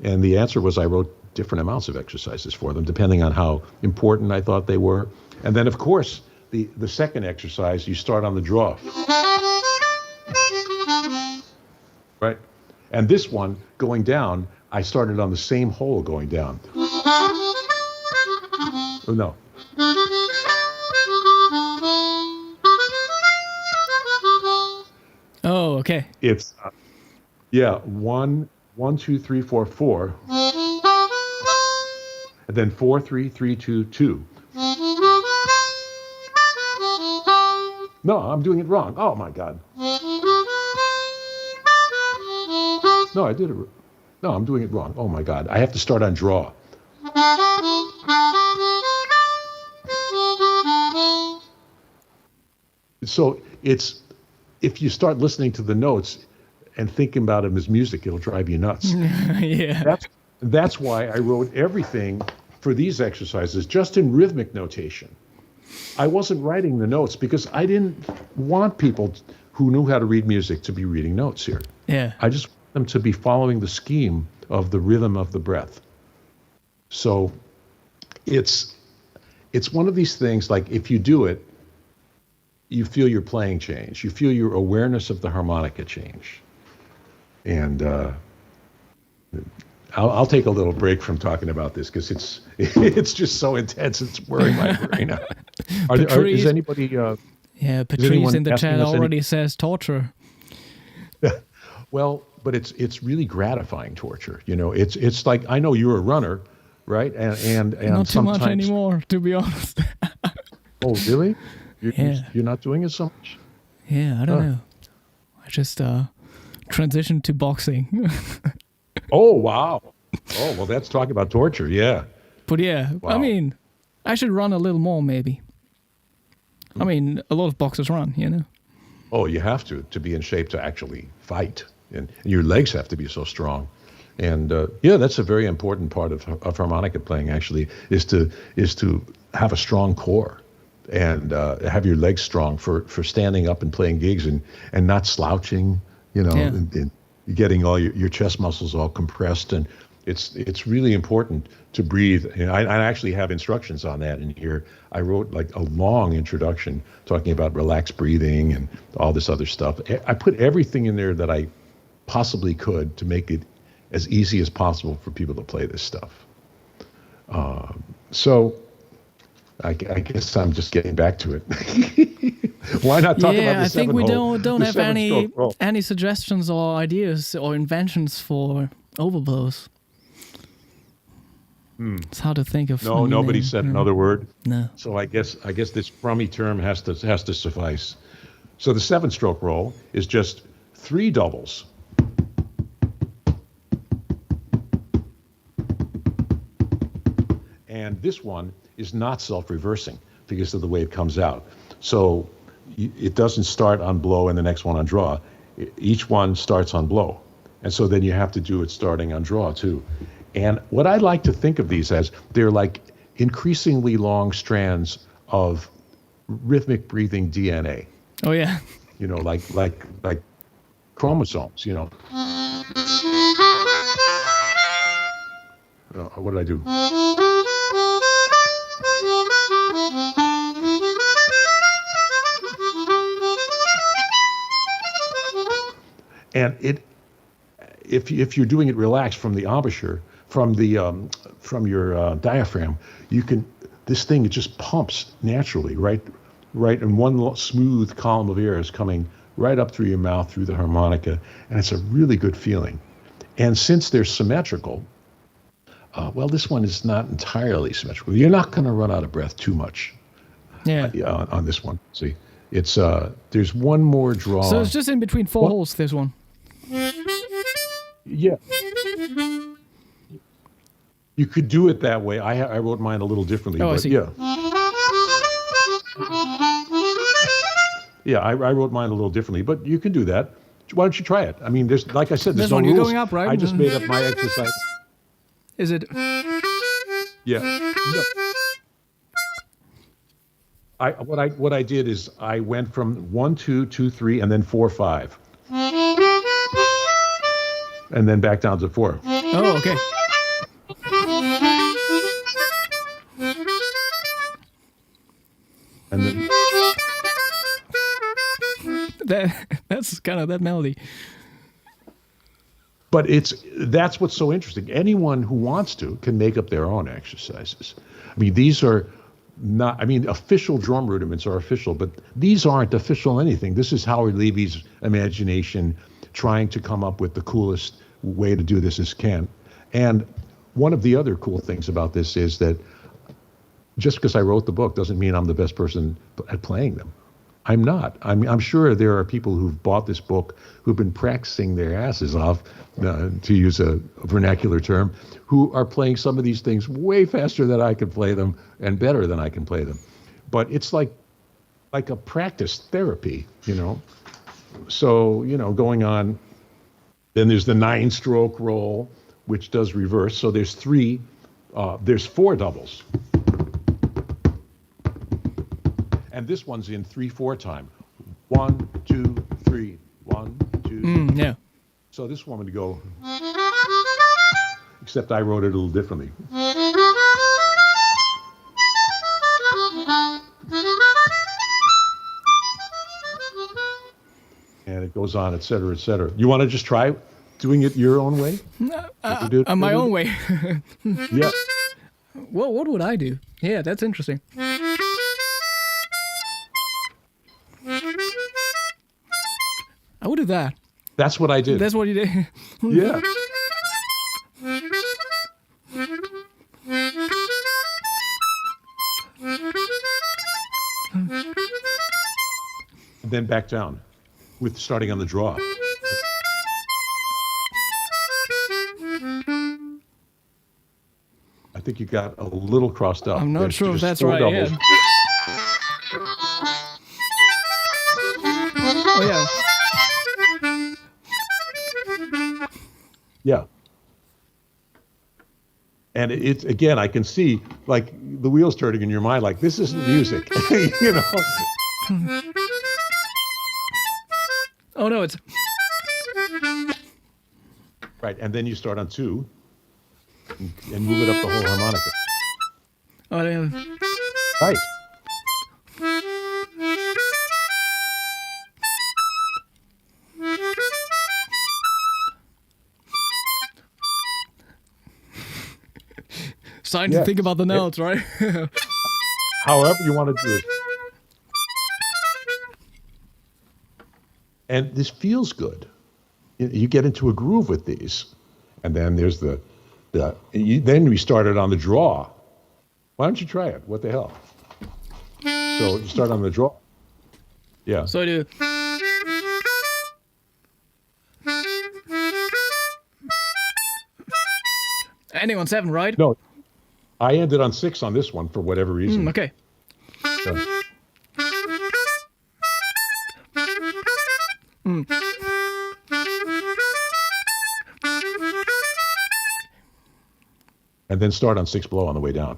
C: And the answer was I wrote different amounts of exercises for them, depending on how important I thought they were. And then, of course, the second exercise, you start on the draw. Right? And this one, going down, I started on the same hole going down. Oh, no.
B: Oh, okay.
C: It's, 1, 2, 3, 4, 4. And then 4, 3, 3, 2, 2. No, I'm doing it wrong. Oh, my God. No, I did it. No, I'm doing it wrong. Oh, my God. I have to start on draw. So it's, if you start listening to the notes and thinking about them as music, it'll drive you nuts.
B: Yeah.
C: That's why I wrote everything for these exercises just in rhythmic notation. I wasn't writing the notes because I didn't want people who knew how to read music to be reading notes here.
B: Yeah.
C: I just want them to be following the scheme of the rhythm of the breath. So it's one of these things, like if you do it, you feel your playing change. You feel your awareness of the harmonica change. And I'll take a little break from talking about this because it's just so intense. It's wearing my brain out. Is anybody?
B: Yeah, Patrice in the
C: asking
B: chat
C: us any-
B: already says torture.
C: Well, but it's really gratifying torture. You know, it's like, I know you're a runner, right? And
B: Not too much
C: sometimes-
B: anymore, to be honest.
C: Oh, really?
B: Yeah.
C: You're not doing it so much?
B: Yeah, I don't know. I just transitioned to boxing.
C: Oh, wow. Oh, well, that's talking about torture. Yeah.
B: But yeah, I
C: Wow.
B: mean, I should run a little more maybe. I mean, a lot of boxers run, you know?
C: Oh, you have to be in shape to actually fight. And your legs have to be so strong. And yeah, that's a very important part of harmonica playing, actually, is to have a strong core and have your legs strong for standing up and playing gigs and not slouching, you know,
B: Yeah.
C: and getting all your chest muscles all compressed. And it's really important to breathe. And I actually have instructions on that in here. I wrote like a long introduction talking about relaxed breathing and all this other stuff. I put everything in there that I possibly could to make it as easy as possible for people to play this stuff. So I guess I'm just getting back to it. Why not talk about
B: Yeah,
C: the
B: I think we
C: seven-hole-
B: don't
C: the
B: have
C: seven-stroke roll?
B: any suggestions or ideas or inventions for overblows. It's hard to think of.
C: No, nobody said another word.
B: No.
C: So I guess this crummy term has to suffice. So the 7-stroke roll is just 3 doubles. And this one is not self-reversing because of the way it comes out. So it doesn't start on blow and the next one on draw. Each one starts on blow. And so then you have to do it starting on draw too. And what I like to think of these as, they're like increasingly long strands of rhythmic breathing DNA.
B: Oh yeah.
C: You know, like chromosomes. You know. What did I do? And if you're doing it relaxed from the embouchure, from your diaphragm, this thing, it just pumps naturally, right, and one smooth column of air is coming right up through your mouth, through the harmonica, and it's a really good feeling. And since they're symmetrical, well, this one is not entirely symmetrical. You're not going to run out of breath too much.
B: Yeah.
C: On this one, see, it's there's one more draw.
B: So it's just in between four holes. This one.
C: Yeah. You could do it that way. I wrote mine a little differently.
B: Oh,
C: but
B: I see.
C: Yeah. Yeah, I wrote mine a little differently, but you can do that. Why don't you try it? I mean, there's, like I said, there's
B: This
C: no
B: one,
C: rules.
B: you're going up, right?
C: I just made up my exercise.
B: Is it?
C: Yeah. No. What I did is I went from 1, 2, 2, 3, and then 4, 5, and then back down to 4.
B: Oh, okay.
C: And then
B: That's kind of that melody.
C: But that's what's so interesting. Anyone who wants to can make up their own exercises. I mean, these are not, I mean, official drum rudiments are official, but these aren't official anything. This is Howard Levy's imagination trying to come up with the coolest way to do this as can. And one of the other cool things about this is that just because I wrote the book doesn't mean I'm the best person at playing them. I'm not. I'm sure there are people who've bought this book who've been practicing their asses off, to use a vernacular term, who are playing some of these things way faster than I can play them and better than I can play them. But it's like a practice therapy, you know. So, you know, going on, then there's the 9-stroke roll, which does reverse. So there's 4 doubles. And this one's in 3/4 time. 1, 2, 3. 1, 2.
B: Yeah.
C: So this one would go, except I wrote it a little differently. And it goes on, et cetera, et cetera. You want to just try doing it your own way?
B: My own way.
C: Yeah.
B: Well, what would I do? Yeah, that's interesting. I would do that.
C: That's what I did.
B: That's what you did.
C: Yeah. And then back down with starting on the draw. I think you got a little crossed up.
B: I'm not sure if
C: just
B: that's
C: 4
B: right.
C: doubles.
B: Yeah. Oh yeah.
C: Yeah. And it's again, I can see like the wheels turning in your mind, like this isn't music, you know.
B: Oh no, it's
C: Right, and then you start on 2 and move it up the whole harmonica.
B: oh yeah.
C: Right.
B: Starting
C: Yeah.
B: to think about the notes, right?
C: However you want to do it. And this feels good. You get into a groove with these. And then there's then we started on the draw. Why don't you try it? What the hell? So you start on the draw. Yeah.
B: So I do. Ending on 7, right?
C: No, I ended on 6 on this one for whatever reason.
B: Okay.
C: So- And then start on 6 below on the way down.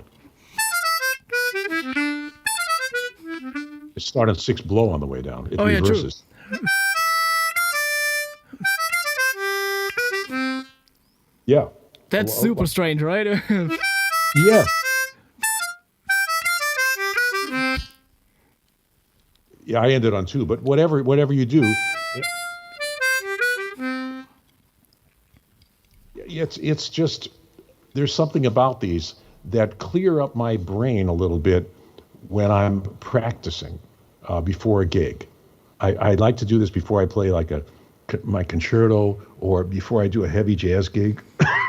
C: start on 6 blow on the way down. It
B: Oh, yeah, true.
C: reverses. Yeah.
B: That's super strange, right?
C: Yeah. Yeah, I ended on 2, but whatever you do, it's just there's something about these that clear up my brain a little bit when I'm practicing before a gig. I like to do this before I play like my concerto or before I do a heavy jazz gig.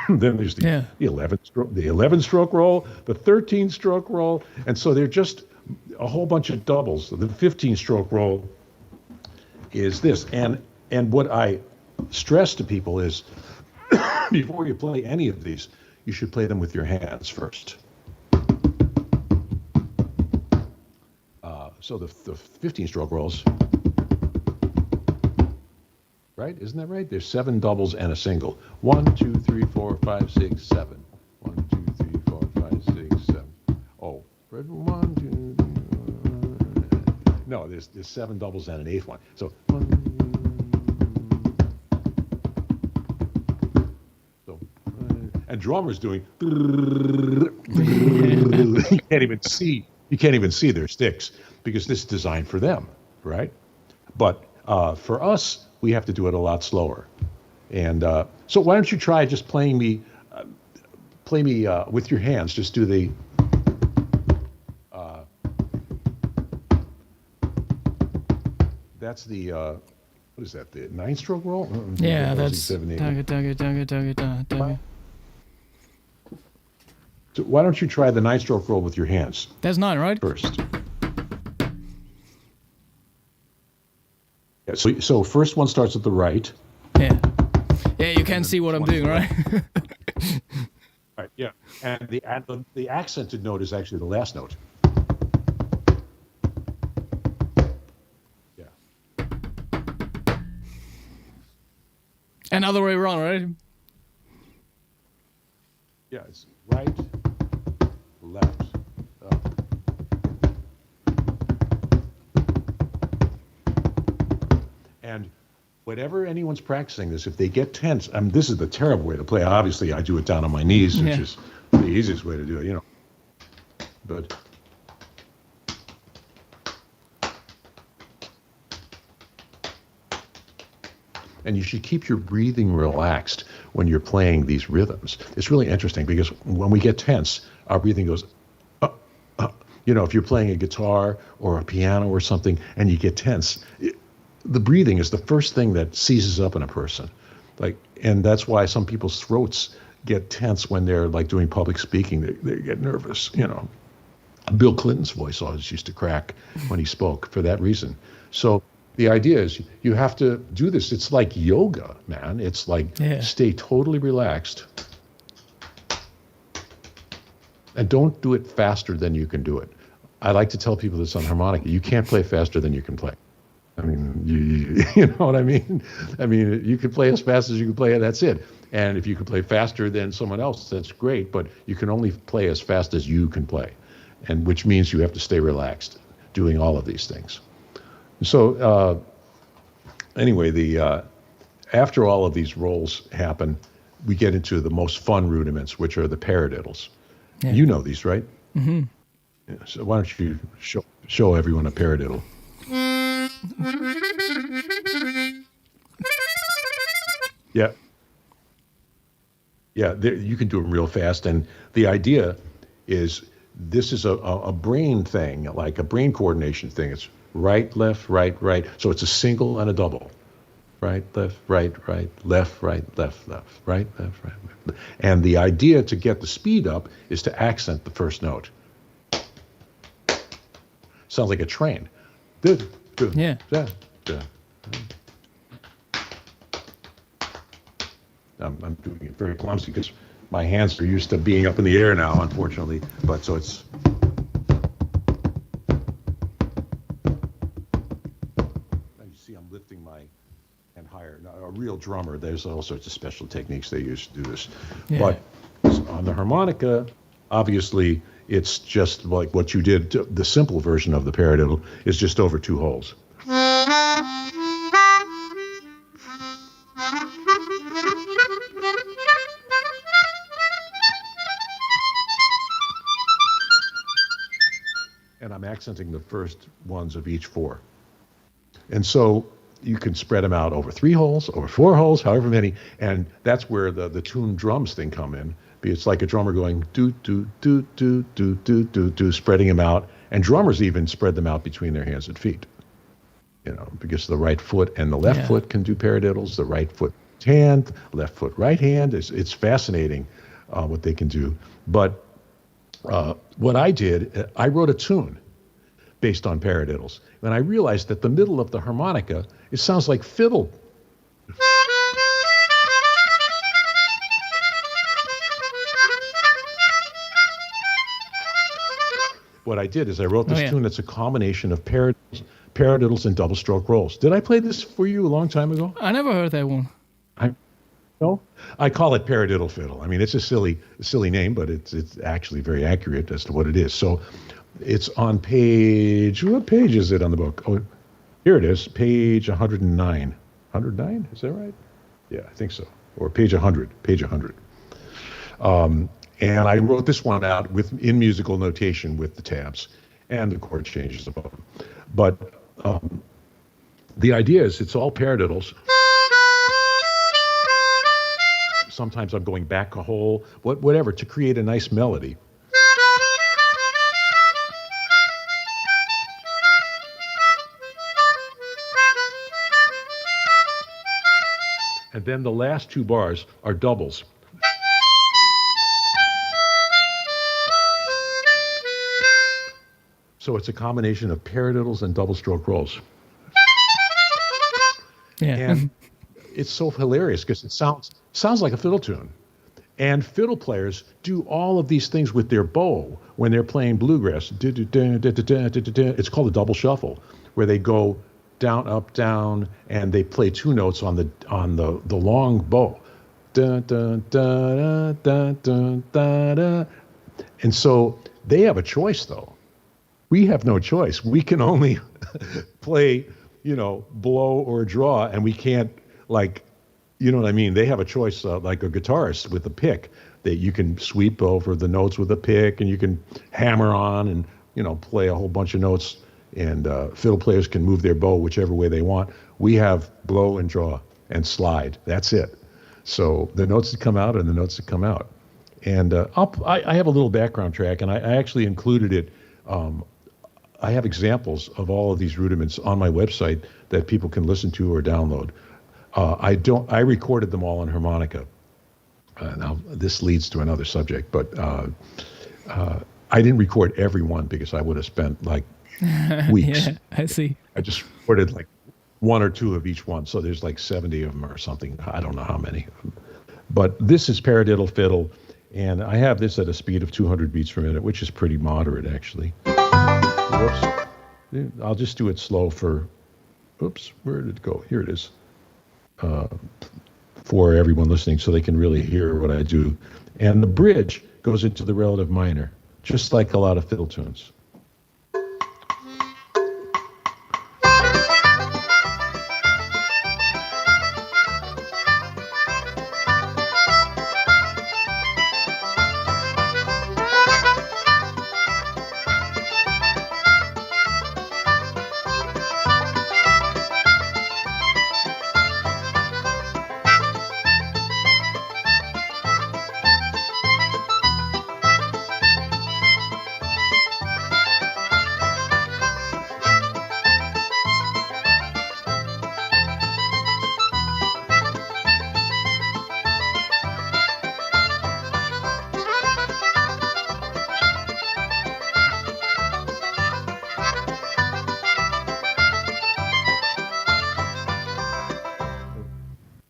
C: Then there's the 11 stroke roll, the 13 stroke roll, and so they're just a whole bunch of doubles. The 15 stroke roll is this, and what I stress to people is before you play any of these, you should play them with your hands first. So the 15 stroke rolls, right? Isn't that right? There's 7 doubles and a single. 1, 2, 3, 4, 5, 6, 7. 1, 2, 3, 4, 5, 6, 7. Oh, 1, 2, 3. No, there's 7 doubles and an 8th one. So 1. And drummers doing. You can't even see. You can't even see their sticks because this is designed for them, right? But for us, we have to do it a lot slower. And so why don't you try just play me with your hands? Just do the. That's the. What is that? The 9-stroke roll?
B: Yeah, that's. So
C: why don't you try the 9-stroke roll with your hands?
B: That's 9, right?
C: First. Yeah, so first one starts at the right.
B: Yeah. Yeah, you can see what I'm doing, right?
C: Right. Yeah. And the accented note is actually the last note. Yeah.
B: And other way around, right?
C: Yeah, it's right, left, up. And whenever anyone's practicing this, if they get tense, this is the terrible way to play. Obviously, I do it down on my knees, which is the easiest way to do it, But and you should keep your breathing relaxed when you're playing these rhythms. It's really interesting because when we get tense, our breathing goes, if you're playing a guitar or a piano or something and you get tense, the breathing is the first thing that seizes up in a person. And that's why some people's throats get tense when they're like doing public speaking. They get nervous, Bill Clinton's voice always used to crack when he spoke for that reason. So the idea is you have to do this. It's like yoga, man. It's like stay totally relaxed. And don't do it faster than you can do it. I like to tell people this on harmonica. You can't play faster than you can play. I mean, you know what I mean? I mean, you can play as fast as you can play, and that's it. And if you can play faster than someone else, that's great. But you can only play as fast as you can play, and which means you have to stay relaxed doing all of these things. So anyway, after all of these rolls happen, we get into the most fun rudiments, which are the paradiddles. Yeah. You know these, right?
B: Mm-hmm.
C: Yeah, so why don't you show everyone a paradiddle? Yeah. Yeah, you can do them real fast. And the idea is this is a brain thing, like a brain coordination thing. It's right, left, right, right. So it's a single and a double. Right, left, right, left, right, left, right, left, right. And the idea to get the speed up is to accent the first note. Sounds like a train.
B: Yeah.
C: I'm doing it very clumsy because my hands are used to being up in the air now, unfortunately. But so it's. You see, I'm lifting my hand higher. Now, a real drummer, there's all sorts of special techniques they use to do this. Yeah. But on the harmonica, obviously, It's just like what you did. The simple version of the paradiddle is just over 2 holes. And I'm accenting the first ones of each 4. And so you can spread them out over 3 holes, over 4 holes, however many. And that's where the tuned drums thing come in. It's like a drummer going do, do, do, do, do, do, do, do, spreading them out. And drummers even spread them out between their hands and feet. Because the right foot and the left foot can do paradiddles. The right foot hand, left foot right hand. It's fascinating what they can do. But what I did, I wrote a tune based on paradiddles. And I realized that the middle of the harmonica, it sounds like fiddle. What I did is I wrote this tune that's a combination of paradiddles and double stroke rolls. Did I play this for you a long time ago?
B: I never heard that one.
C: No, I call it paradiddle fiddle. I mean, it's a silly name, but it's actually very accurate as to what it is. So it's on what page is it on the book? Oh, here it is, page 109. 109, is that right? Yeah, I think so. Or page 100. And I wrote this one out in musical notation with the tabs and the chord changes above them. But the idea is it's all paradiddles. Sometimes I'm going back a hole, whatever, to create a nice melody. And then the last 2 bars are doubles. So it's a combination of paradiddles and double stroke rolls.
B: Yeah.
C: And it's so hilarious because it sounds like a fiddle tune. And fiddle players do all of these things with their bow when they're playing bluegrass. It's called a double shuffle, where they go down, up, down, and they play 2 notes on the long bow. And so they have a choice, though. We have no choice. We can only play, blow or draw, and we can't, you know what I mean? They have a choice, like a guitarist with a pick, that you can sweep over the notes with a pick, and you can hammer on and, play a whole bunch of notes, and fiddle players can move their bow whichever way they want. We have blow and draw and slide. That's it. So the notes that come out are the notes that come out. And I have a little background track, and I actually included it. I have examples of all of these rudiments on my website that people can listen to or download. I recorded them all on harmonica. Now this leads to another subject, but I didn't record every one because I would have spent weeks.
B: Yeah, I see.
C: I just recorded 1 or 2 of each one. So there's 70 of them or something. I don't know how many. But this is paradiddle fiddle. And I have this at a speed of 200 beats per minute, which is pretty moderate, actually. Whoops. I'll just do it slow oops, where did it go? Here it is. For everyone listening, so they can really hear what I do. And the bridge goes into the relative minor, just like a lot of fiddle tunes.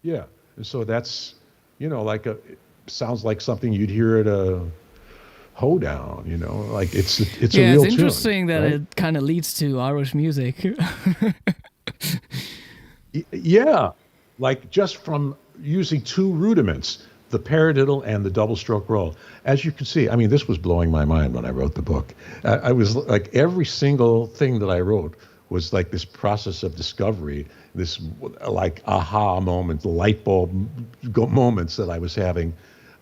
C: Yeah, and so that's, it sounds like something you'd hear at a hoedown, it's a real
B: it's interesting
C: tune,
B: that
C: right?
B: it kind of leads to Irish music.
C: Yeah, just from using 2 rudiments, the paradiddle and the double stroke roll. As you can see, I mean, this was blowing my mind when I wrote the book. I was like, every single thing that I wrote was like this process of discovery, this like aha moment, light bulb moments that I was having.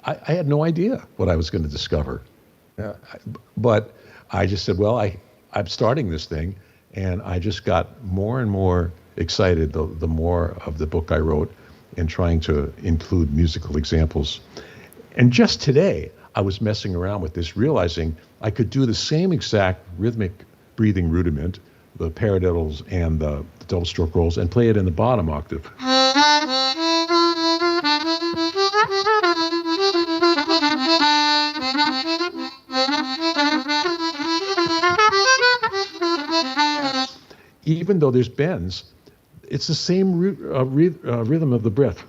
C: I had no idea what I was going to discover. But I just said, well, I'm starting this thing. And I just got more and more excited the more of the book I wrote, and trying to include musical examples. And just today, I was messing around with this, realizing I could do the same exact rhythmic breathing rudiment, the paradiddles and the double stroke rolls, and play it in the bottom octave. Even though there's bends, it's the same rhythm of the breath.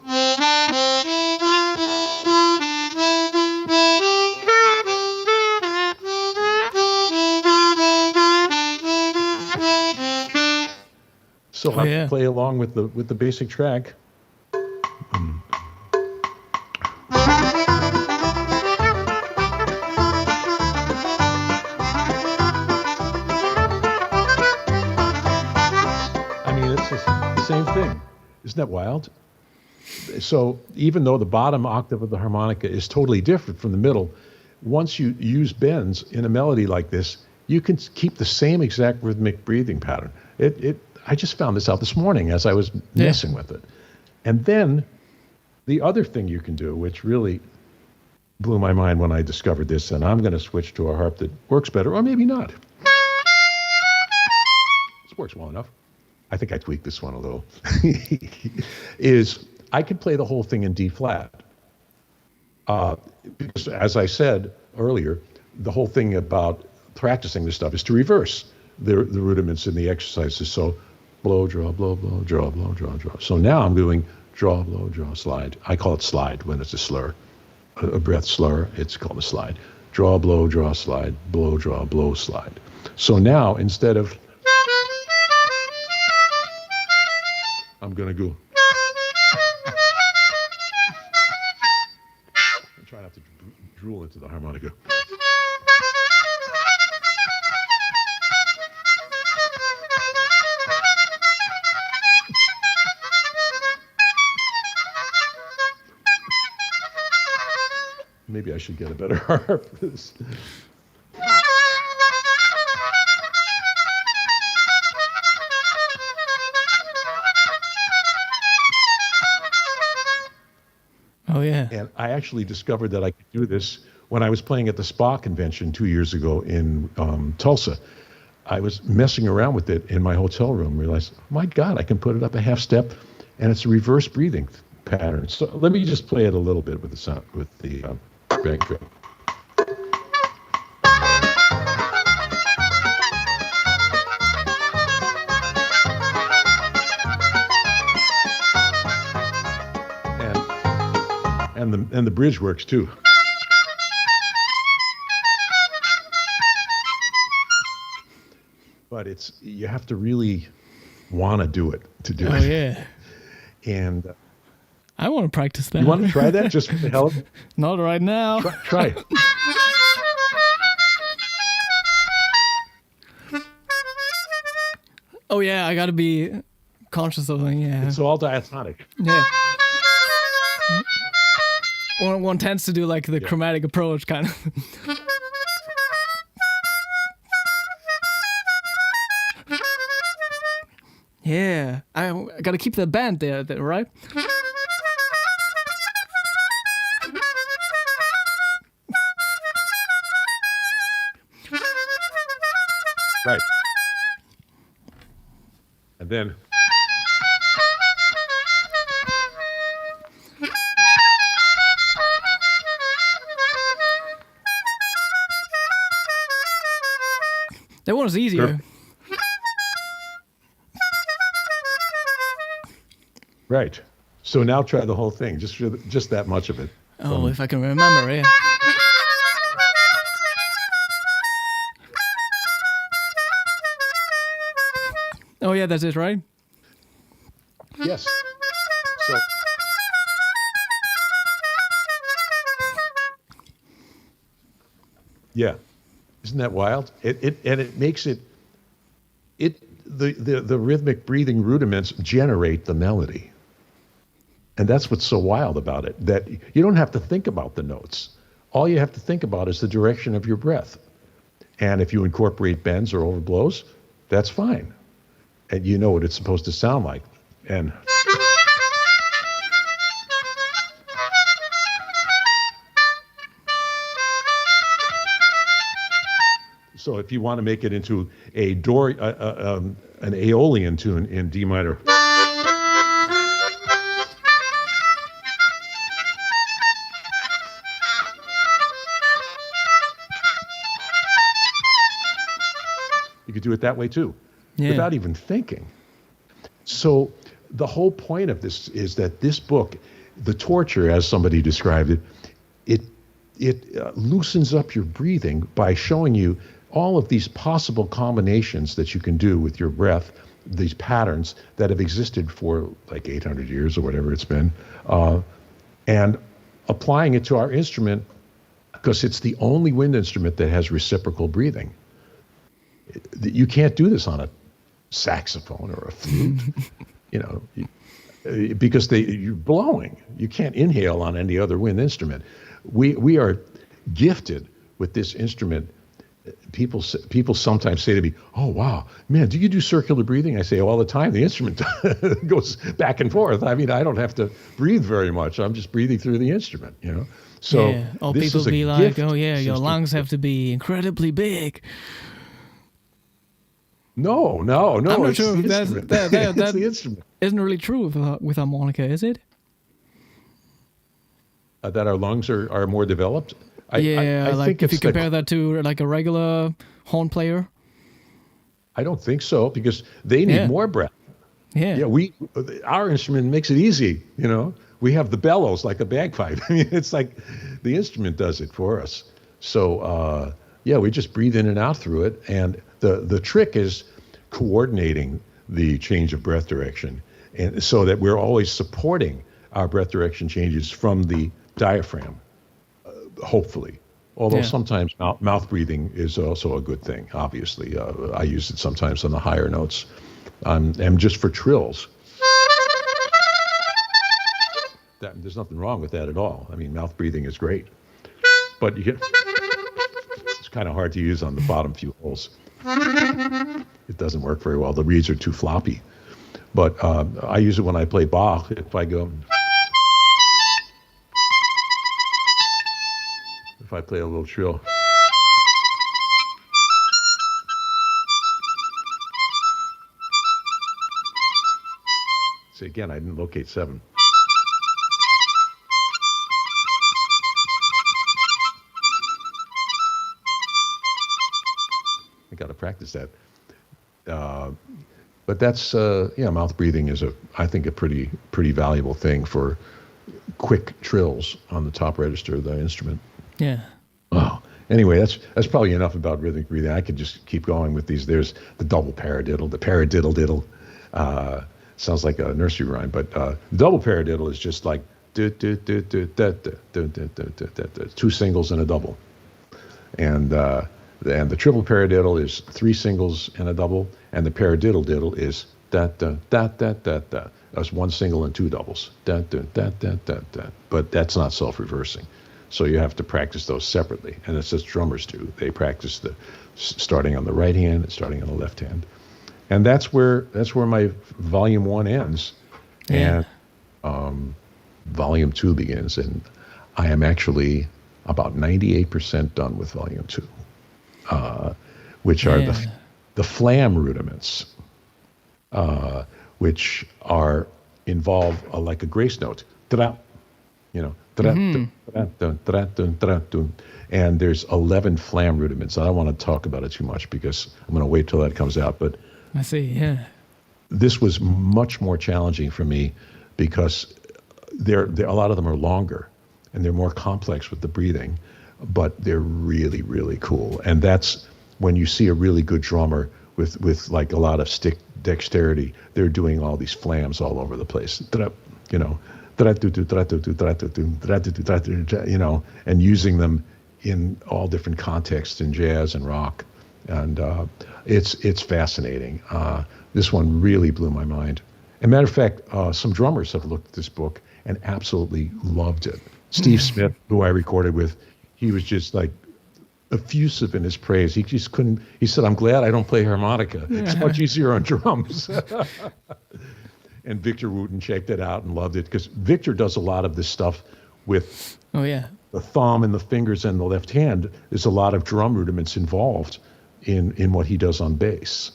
C: So I play along with the basic track. Same thing. Isn't that wild? So even though the bottom octave of the harmonica is totally different from the middle, once you use bends in a melody like this, you can keep the same exact rhythmic breathing pattern. I just found this out this morning as I was messing with it. And then the other thing you can do, which really blew my mind when I discovered this, and I'm going to switch to a harp that works better, or maybe not. This works well enough. I think I tweaked this one a little, is I could play the whole thing in D flat. Because as I said earlier, the whole thing about practicing this stuff is to reverse the rudiments in the exercises. So blow, draw, blow, blow, draw, blow, draw, draw. So now I'm doing draw, blow, draw, slide. I call it slide when it's a slur, a breath slur. It's called a slide. Draw, blow, draw, slide, blow, draw, blow, slide. So now instead of I'm going to go. I'm trying not to drool into the harmonica. Maybe I should get a better harp for this.
B: Oh, yeah.
C: And I actually discovered that I could do this when I was playing at the Spa convention 2 years ago in Tulsa. I was messing around with it in my hotel room, realized, my God, I can put it up a half step, and it's a reverse breathing pattern. So let me just play it a little bit with the sound, with the bang drum. And the bridge works too. But you have to really want to do it to do it.
B: Oh, yeah.
C: And
B: I want to practice that.
C: You want to try that just for the hell of it?
B: Not right now.
C: Try it.
B: Oh, yeah, I got to be conscious of it, yeah.
C: It's all diatonic.
B: Yeah. One tends to do like the chromatic approach kind of. Yeah, I gotta keep the band there, right?
C: Right. And then.
B: That one was easier.
C: Sure. Right. So now try the whole thing, just that much of it.
B: Oh, if I can remember, yeah. Oh, yeah, that's it, right?
C: Yes. So. Yeah. Isn't that wild? It makes it the rhythmic breathing rudiments generate the melody. And that's what's so wild about it, that you don't have to think about the notes. All you have to think about is the direction of your breath. And if you incorporate bends or overblows, that's fine. And you know what it's supposed to sound like. And so if you want to make it into an Aeolian tune in D minor, you could do it that way too, without even thinking. So the whole point of this is that this book, The Torture, as somebody described it, it loosens up your breathing by showing you all of these possible combinations that you can do with your breath, these patterns that have existed for like 800 years or whatever it's been, and applying it to our instrument, because it's the only wind instrument that has reciprocal breathing. You can't do this on a saxophone or a flute, because you're blowing. You can't inhale on any other wind instrument. We are gifted with this instrument. People sometimes say to me, "Oh wow, man, do you do circular breathing?" I say, "All the time. The instrument goes back and forth. I mean, I don't have to breathe very much. I'm just breathing through the instrument, So this
B: people
C: is a
B: be like,
C: gift
B: "Oh yeah, your
C: system.
B: lungs have to be incredibly big."
C: No.
B: I'm not
C: It's
B: sure
C: the
B: if
C: instrument.
B: that
C: It's the instrument.
B: isn't really true with harmonica, is it?
C: That our lungs are more developed. I
B: like
C: think
B: if you
C: it's the-
B: compare that to like a regular horn player.
C: I don't think so, because they need more breath.
B: Yeah.
C: Our instrument makes it easy. We have the bellows like a bagpipe. I mean, it's like the instrument does it for us. So we just breathe in and out through it. And the trick is coordinating the change of breath direction, and so that we're always supporting our breath direction changes from the diaphragm, hopefully. Although sometimes mouth breathing is also a good thing, obviously. I use it sometimes on the higher notes, and just for trills. There's nothing wrong with that at all. I mean, mouth breathing is great. But it's kind of hard to use on the bottom few holes. It doesn't work very well. The reeds are too floppy. But I use it when I play Bach. If I play a little trill. See, again, I didn't locate 7. I got to practice that. But that's, mouth breathing is I think a pretty valuable thing for quick trills on the top register of the instrument.
B: Yeah.
C: Oh, anyway, that's probably enough about rhythmic breathing. I could just keep going with these. There's the double paradiddle, the paradiddle-diddle. Sounds like a nursery rhyme, but double paradiddle is just like two singles and a double. And the triple paradiddle is 3 singles and a double, and the paradiddle-diddle is da-da-da-da-da-da. That's 1 single and 2 doubles. Da-da-da-da-da-da. But that's not self-reversing. So you have to practice those separately, and that's as drummers do. They practice starting on the right hand and starting on the left hand, and that's where my volume 1 ends, and volume 2 begins, and I am actually about 98% done with volume 2, which are the flam rudiments, which involve like a grace note. Da-da, and there's 11 flam rudiments. I don't want to talk about it too much because I'm going to wait till that comes out. But
B: I see, yeah.
C: This was much more challenging for me because a lot of them are longer and they're more complex with the breathing, but they're really, really cool. And that's when you see a really good drummer with like a lot of stick dexterity, they're doing all these flams all over the place. And using them in all different contexts in jazz and rock, and it's fascinating. This one really blew my mind. As a matter of fact, some drummers have looked at this book and absolutely loved it. Steve Smith, who I recorded with, he was just like effusive in his praise. He just couldn't. He said, "I'm glad I don't play harmonica. It's much easier on drums." And Victor Wooten checked it out and loved it, because Victor does a lot of this stuff with the thumb and the fingers and the left hand. There's a lot of drum rudiments involved in what he does on bass.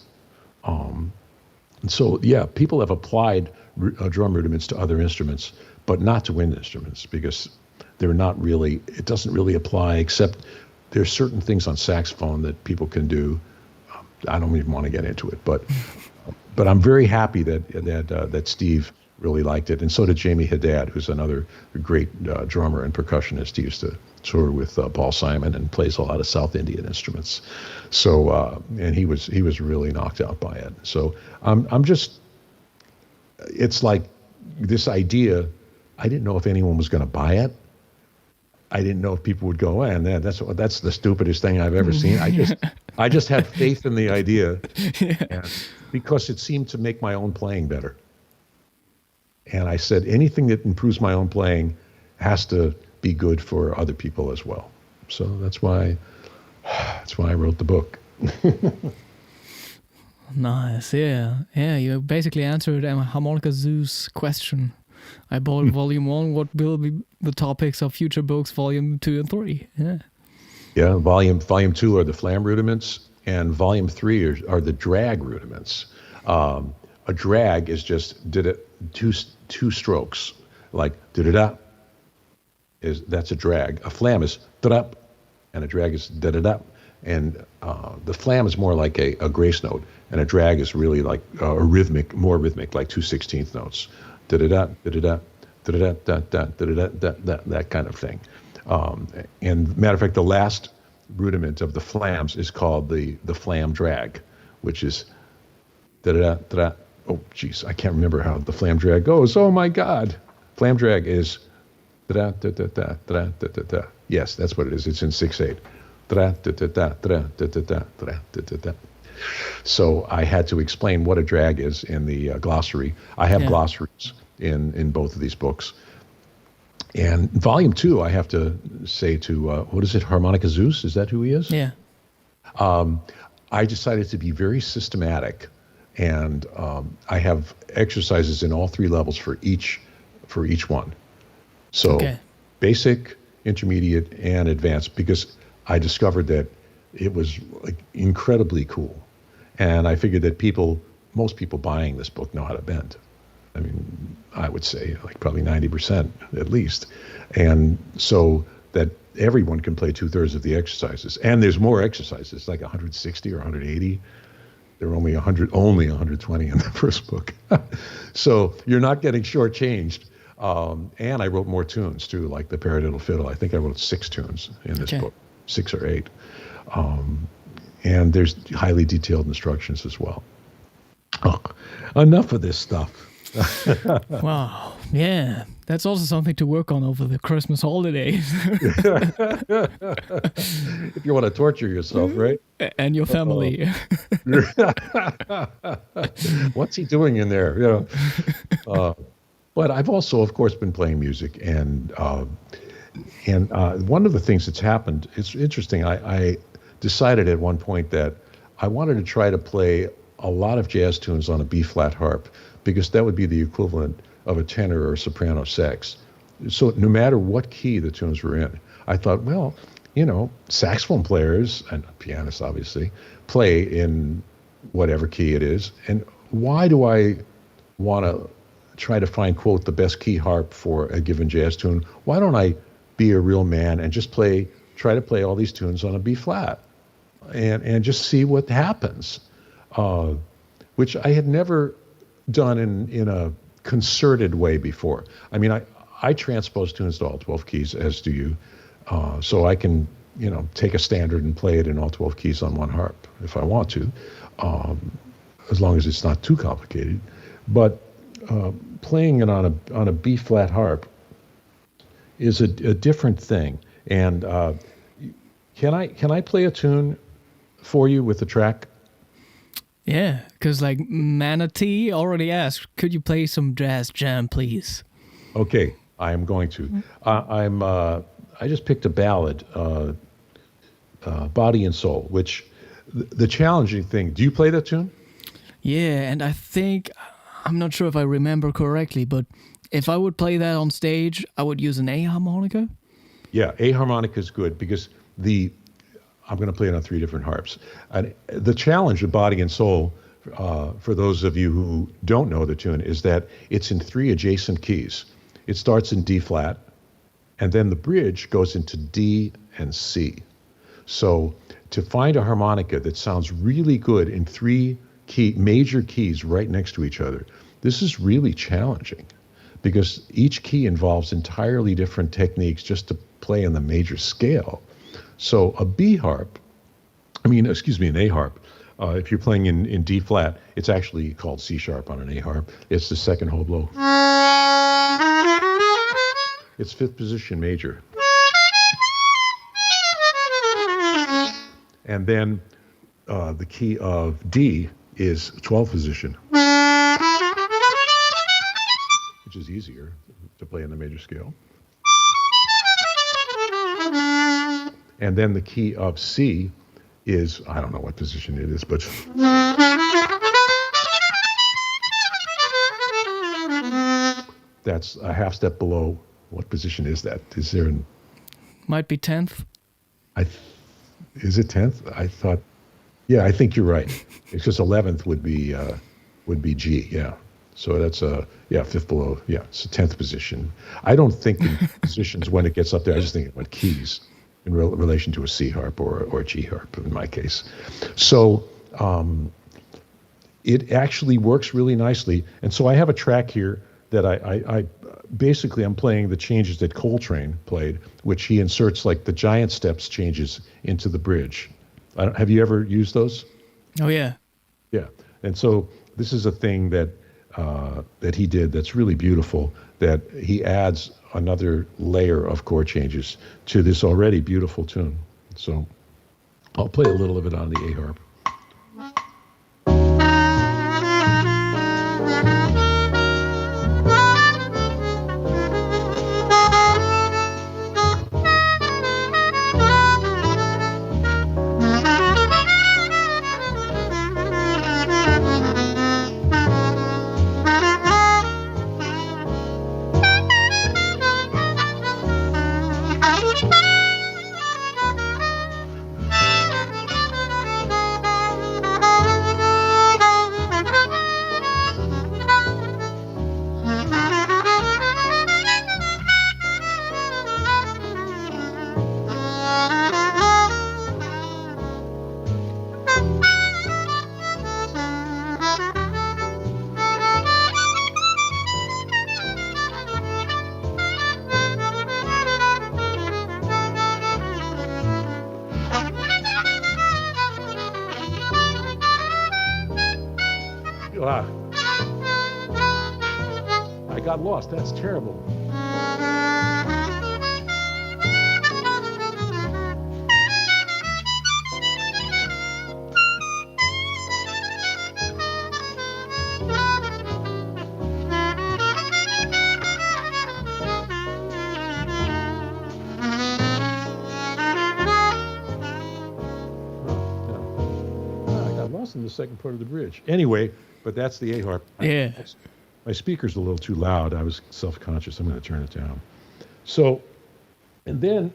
C: And so, yeah, people have applied drum rudiments to other instruments, but not to wind instruments, because they're not really, it doesn't really apply, except there's certain things on saxophone that people can do. I don't even want to get into it, but I'm very happy that Steve really liked it, and so did Jamie Haddad, who's another great drummer and percussionist. He used to tour with Paul Simon and plays a lot of South Indian instruments. So and he was really knocked out by it. So I'm just, it's like this idea. I didn't know if anyone was going to buy it. I didn't know if people would go, and that's the stupidest thing I've ever seen. I just had faith in the idea, and because it seemed to make my own playing better. And I said, anything that improves my own playing has to be good for other people as well. So that's why I wrote the book.
B: Nice, yeah. You basically answered Harmonica Zoo's question. I bought Volume 1. What will be the topics of future books, Volume 2 and 3?
C: Yeah, Volume 2 are the flam rudiments, and Volume 3 are the drag rudiments. A drag is just two strokes, like da-da-da. That's a drag. A flam is da-da, and a drag is da-da-da. And the flam is more like a grace note, and a drag is really like more rhythmic, like 2/16 notes. Da-da-da, da-da-da, da-da-da, da-da, da-da-da, da-da, that kind of thing. And matter of fact, the last rudiment of the flams is called the flam drag, which is da-da-da, da-da. Oh, geez, I can't remember how the flam drag goes. Oh, my God. Flam drag is da-da, da-da-da, da-da, da-da-da. Yes, that's what it is. It's in 6/8. Da-da, da-da-da, da-da, da-da-da, da-da, da-da-da. So I had to explain what a drag is in the glossary. I have glossaries in both of these books. And Volume 2, I have to say to, what is it, Harmonica Zeus? Is that who he is?
B: Yeah.
C: I decided to be very systematic, and I have exercises in all 3 levels for each one. So basic, intermediate, and advanced, because I discovered that it was like incredibly cool. And I figured that most people buying this book know how to bend. I mean, I would say like probably 90% at least. And so that everyone can play 2/3 of the exercises. And there's more exercises, like 160 or 180. There are only 120 in the first book. So you're not getting shortchanged. And I wrote more tunes too, like the paradiddle fiddle. I think I wrote 6 tunes in this book, 6 or 8. And there's highly detailed instructions as well. Enough of this stuff.
B: Wow. Yeah. That's also something to work on over the Christmas holidays.
C: If you want to torture yourself, right?
B: And your family.
C: What's he doing in there? You know. But I've also, of course, been playing music, and one of the things that's happened, it's interesting. I decided at one point that I wanted to try to play a lot of jazz tunes on a B-flat harp, because that would be the equivalent of a tenor or soprano sax. So no matter what key the tunes were in, I thought, well, you know, saxophone players, and pianists obviously, play in whatever key it is. And why do I want to try to find, quote, the best key harp for a given jazz tune? Why don't I be a real man and just try to play all these tunes on a B-flat and just see what happens, which I had never done in a concerted way before. I mean, I transpose tunes to all 12 keys, as do you, so I can, you know, take a standard and play it in all 12 keys on one harp if I want to, as long as it's not too complicated. But playing it on a B-flat harp is a different thing, and Can I play a tune for you with the track?
B: Yeah, because like Manatee already asked, could you play some jazz jam, please?
C: Okay, I am going to. I just picked a ballad, Body and Soul, which the challenging thing. Do you play that tune?
B: Yeah, and I think, I'm not sure if I remember correctly, but if I would play that on stage, I would use an A harmonica.
C: Yeah, A harmonica is good because I'm going to play it on 3 different harps. And the challenge of Body and Soul, for those of you who don't know the tune, is that it's in 3 adjacent keys. It starts in D flat, and then the bridge goes into D and C. So to find a harmonica that sounds really good in 3 major keys right next to each other, this is really challenging because each key involves entirely different techniques just to play on the major scale. So an A harp, if you're playing in D flat, it's actually called C sharp on an A harp. It's the second hobo. It's 5th position major. And then the key of D is 12th position, which is easier to play in the major scale. And then the key of C is, I don't know what position it is, but that's a half step below. What position is that? Is there an...
B: Might be 10th.
C: Is it 10th? I thought, yeah, I think you're right. It's just 11th would be G, yeah. So that's 5th below, yeah, it's a 10th position. I don't think in positions when it gets up there, I just think about keys in relation to a C harp or a G harp in my case. So it actually works really nicely. And so I have a track here that I basically I'm playing the changes that Coltrane played, which he inserts like the giant steps changes into the bridge. Have you ever used those?
B: Oh, yeah.
C: Yeah. And so this is a thing that he did that's really beautiful, that he adds another layer of chord changes to this already beautiful tune. So I'll play a little of it on the A harp. I got lost. That's terrible. In the second part of the bridge. Anyway, but that's the A harp.
B: Yeah.
C: My speaker's a little too loud. I was self-conscious. I'm going to turn it down. So, and then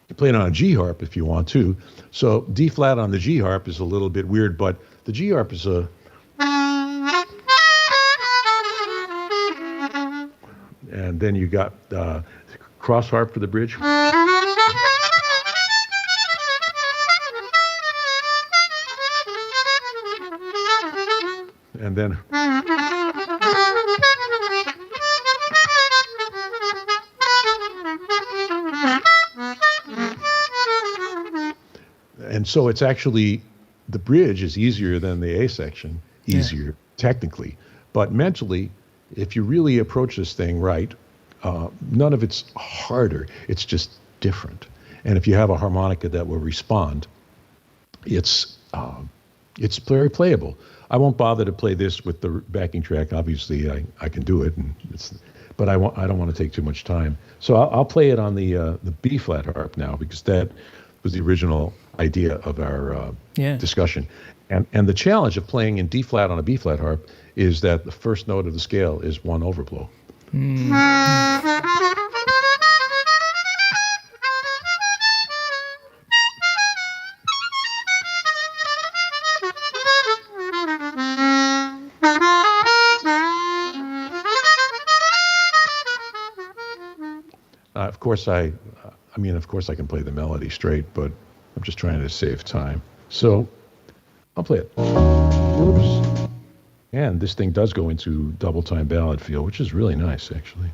C: you play it on a G harp if you want to. So D flat on the G harp is a little bit weird, but the G harp is a... And then you got cross harp for the bridge. And then and so it's actually, the bridge is easier than the A section, easier technically, but mentally, if you really approach this thing right, none of it's harder, it's just different. And if you have a harmonica that will respond, it's very playable. I won't bother to play this with the backing track. Obviously, I can do it, but I don't want to take too much time. So I'll play it on the B flat harp now, because that was the original idea of our discussion. And the challenge of playing in D flat on a B flat harp is that the first note of the scale is one overblow. Of course, I can play the melody straight, but I'm just trying to save time. So I'll play it. Oops. And this thing does go into double time ballad feel, which is really nice, actually.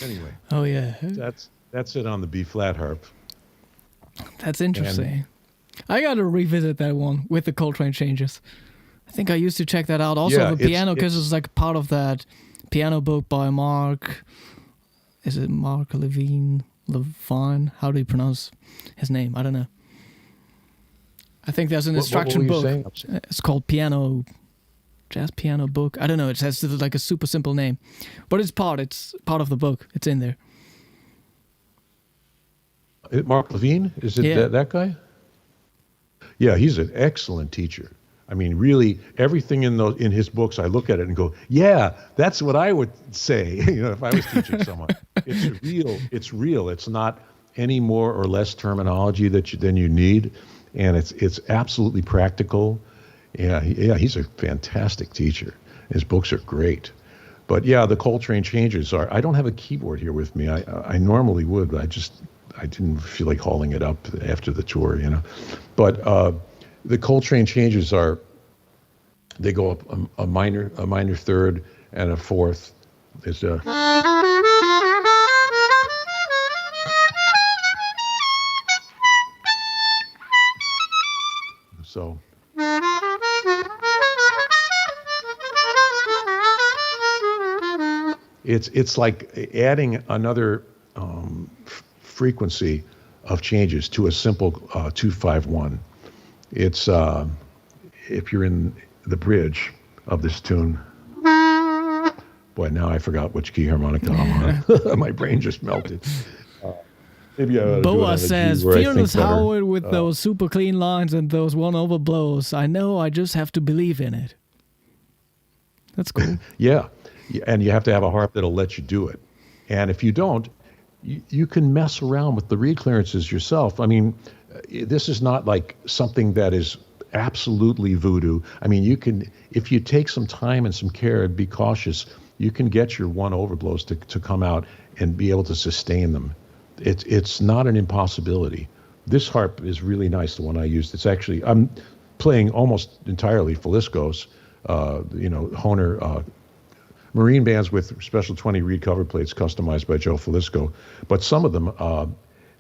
C: Anyway.
B: Oh yeah.
C: That's it on the B flat harp.
B: That's interesting. I got to revisit that one with the Coltrane changes. I think I used to check that out. Also the piano, because it's like part of that piano book by Mark. Is it Mark Levine? How do you pronounce his name? I don't know. I think there's an instruction book. It's called Jazz Piano Book. I don't know. It has like a super simple name, but it's part of the book. It's in there.
C: Mark Levine? Is it that guy? Yeah, he's an excellent teacher. I mean, really, everything in his books, I look at it and go, yeah, that's what I would say. If I was teaching someone, it's real. It's not any more or less terminology than you need, and it's absolutely practical. Yeah, he's a fantastic teacher. His books are great. But yeah, the Coltrane changes are. I don't have a keyboard here with me. I normally would, but I didn't feel like hauling it up after the tour, you know. But the Coltrane changes are. They go up a minor third, and a fourth. Is a. So. It's like adding another frequency of changes to a simple 2-5-1. It's if you're in the bridge of this tune. Boy, now I forgot which key harmonica I'm on. My brain just melted. Maybe I ought to do it on
B: Boa
C: a G
B: says,
C: where I think
B: Fearless
C: better.
B: Howard with those super clean lines and those one-over blows. I know, I just have to believe in it. That's cool.
C: Yeah, and you have to have a harp that'll let you do it. And if you don't, you can mess around with the reed clearances yourself. I mean, this is not like something that is absolutely voodoo. I mean, you can, if you take some time and some care and be cautious, you can get your one overblows to come out and be able to sustain them. It's not an impossibility. This harp is really nice, the one I used. It's actually, I'm playing almost entirely Faliscos, Hohner marine bands with special 20 reed cover plates customized by Joe Falisco. But some of them,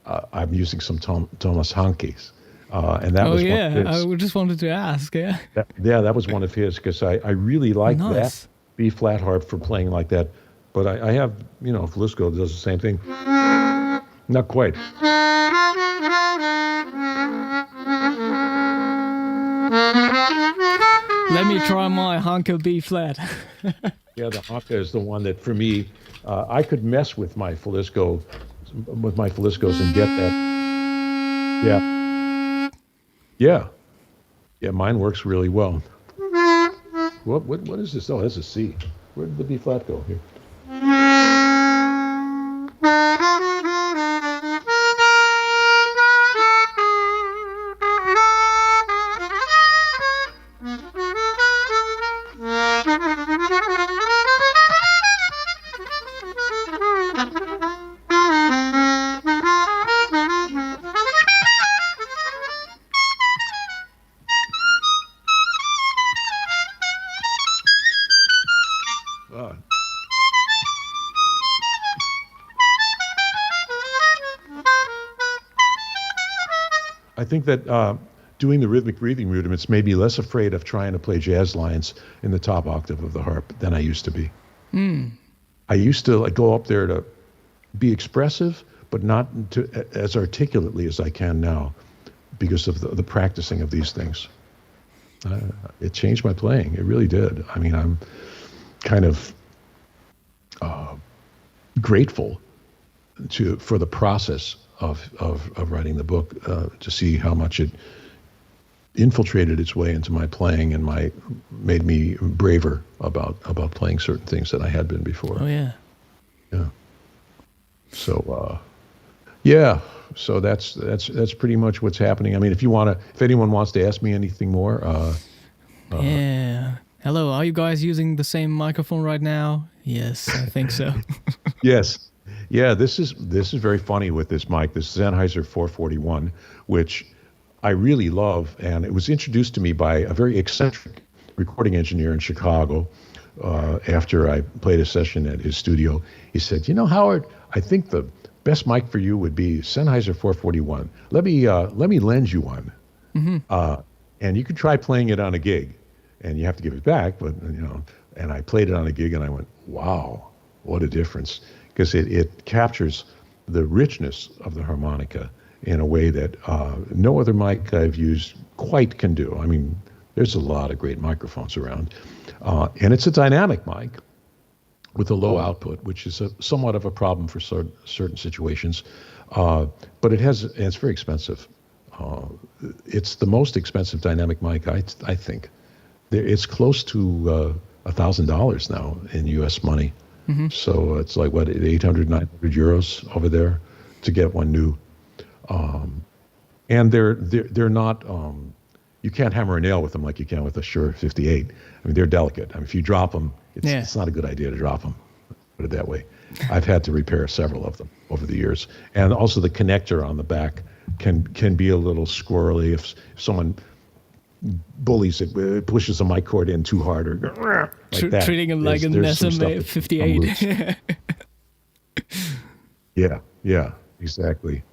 C: I'm using some Thomas Hankes. And that was one of his.
B: I just wanted to ask, yeah.
C: That was one of his, because I really like
B: Nice.
C: that B-flat harp for playing like that. But I have, Falisco does the same thing. Not quite.
B: Let me try my Honka B flat.
C: Yeah, the Honka is the one that, for me, I could mess with my Faliscos and get that. Yeah, mine works really well. What is this? Oh, that's a C. Where did the B flat go here? I think that doing the rhythmic breathing rudiments made me less afraid of trying to play jazz lines in the top octave of the harp than I used to be. I used to go up there to be expressive, but not as articulately as I can now because of the practicing of these things. It changed my playing. It really did. I mean, I'm kind of grateful for the process of writing the book, to see how much it infiltrated its way into my playing and made me braver about playing certain things that I had been before.
B: Oh yeah.
C: Yeah. So so that's pretty much what's happening. I mean, if anyone wants to ask me anything more,
B: yeah. Hello, are you guys using the same microphone right now? Yes, I think so.
C: Yes. Yeah, this is very funny with this mic, this Sennheiser 441, which I really love, and it was introduced to me by a very eccentric recording engineer in Chicago. After I played a session at his studio, he said, Howard, I think the best mic for you would be Sennheiser 441. Let me lend you one, and you could try playing it on a gig, and you have to give it back, but And I played it on a gig, and I went, wow, what a difference. Because it captures the richness of the harmonica in a way that no other mic I've used quite can do. I mean, there's a lot of great microphones around. And it's a dynamic mic with a low output, which is somewhat of a problem for certain situations. But it's very expensive. It's the most expensive dynamic mic, I think. It's close to $1,000 now in U.S. money. Mm-hmm. So it's like, 800, 900 euros over there to get one new. And they're not you can't hammer a nail with them like you can with a Shure 58. I mean, they're delicate. I mean, if you drop them, it's not a good idea to drop them. Put it that way. I've had to repair several of them over the years, and also the connector on the back can be a little squirrely if someone bullies it, pushes a mic cord in too hard, or like that.
B: Treating him like an SMA 58.
C: Yeah, exactly.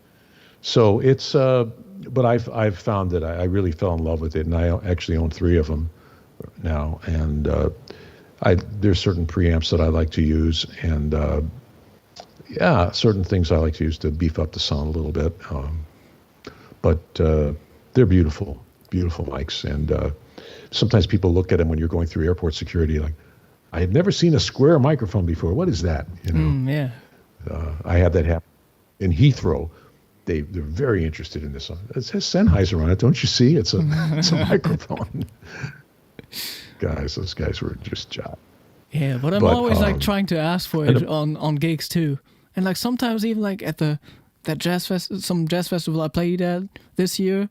C: So it's, but I've found that I really fell in love with it, and I actually own 3 of them now, and there's certain preamps that I like to use, and certain things I like to use to beef up the sound a little bit. But they're beautiful mics, and sometimes people look at them when you're going through airport security like, I have never seen a square microphone before. What is that? You know? I had that happen in Heathrow. They're very interested in this. It says Sennheiser on it. Don't you see? It's a microphone. Those guys were just job.
B: Yeah, but I'm always like trying to ask for it on gigs too, and like sometimes even like at that jazz festival I played at this year,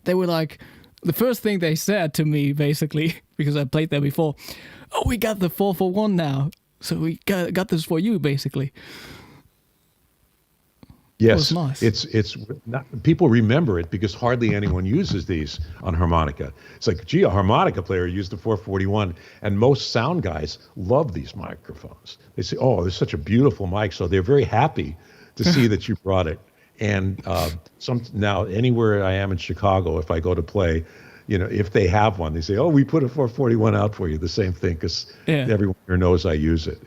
B: they were like, the first thing they said to me basically, because I played there before, oh, we got the 441 now, so we got this for you basically.
C: Yes,
B: nice.
C: It's not, people remember it because hardly anyone uses these on harmonica. It's like, gee, a harmonica player used the 441, and most sound guys love these microphones. They say, oh, there's such a beautiful mic, so they're very happy to see that you brought it. And now anywhere I am in Chicago, if I go to play, if they have one, they say, oh, we put a 441 out for you. The same thing, because everyone here knows I use it.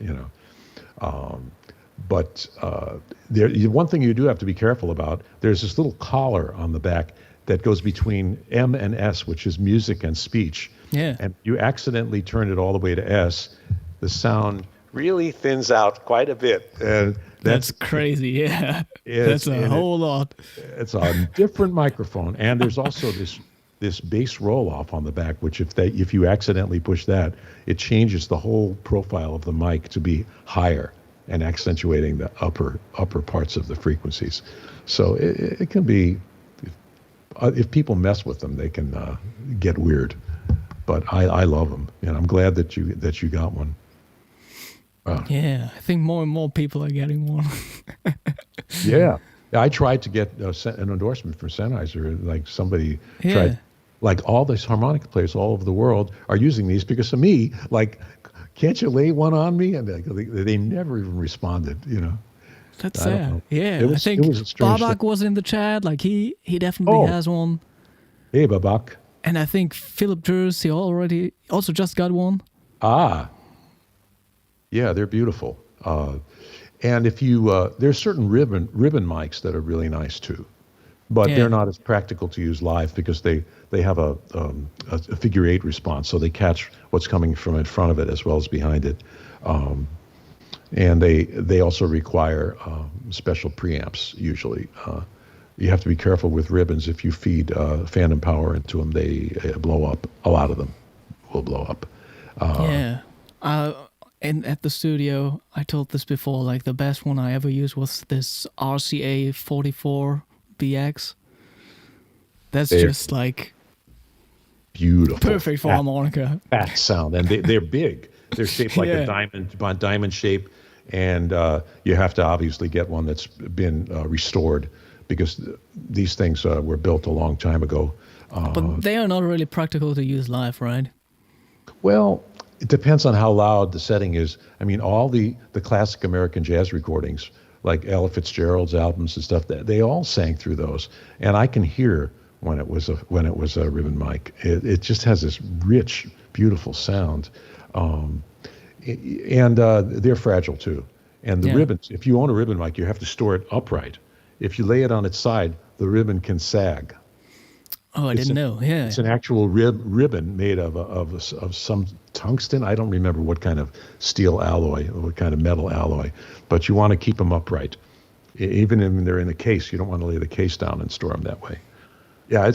C: But one thing you do have to be careful about, there's this little collar on the back that goes between M and S, which is music and speech.
B: Yeah.
C: And you accidentally turn it all the way to S, the sound really thins out quite a bit. And
B: that's crazy, yeah. That's a whole lot.
C: It's a different microphone. And there's also this bass roll-off on the back, which if you accidentally push that, it changes the whole profile of the mic to be higher and accentuating the upper parts of the frequencies. So it can be, if people mess with them, they can get weird. But I love them, and I'm glad that you got one.
B: Yeah, I think more and more people are getting one.
C: Yeah, I tried to get an endorsement for Sennheiser. Like somebody tried, like all these harmonica players all over the world are using these because of me. Like, can't you lay one on me? And they never even responded,
B: That's sad. Yeah, I think Babak was in the chat. Like he definitely has one.
C: Hey, Babak.
B: And I think Philip Durs, he also just got one.
C: Yeah, they're beautiful. And if you, there's certain ribbon mics that are really nice too, but they're not as practical to use live because they have a figure 8 response, so they catch what's coming from in front of it as well as behind it. And they also require special preamps usually. You have to be careful with ribbons. If you feed phantom power into them, they blow up. A lot of them will blow up.
B: And at the studio, I told this before, like the best one I ever used was this RCA 44BX. They're just like
C: beautiful,
B: perfect for harmonica.
C: Fat sound, and they're big. They're shaped like a diamond shape, and you have to obviously get one that's been restored because these things were built a long time ago.
B: But they are not really practical to use live, right?
C: Well, it depends on how loud the setting is. I mean, all the classic American jazz recordings, like Ella Fitzgerald's albums and stuff, they all sang through those, and I can hear when it was a ribbon mic. It just has this rich, beautiful sound, and they're fragile too. And the ribbons, if you own a ribbon mic, you have to store it upright. If you lay it on its side, the ribbon can sag.
B: Oh, I didn't know. Yeah,
C: it's an actual ribbon made of some tungsten. I don't remember what kind of steel alloy or what kind of metal alloy, but you want to keep them upright. Even when they're in the case, you don't want to lay the case down and store them that way. Yeah,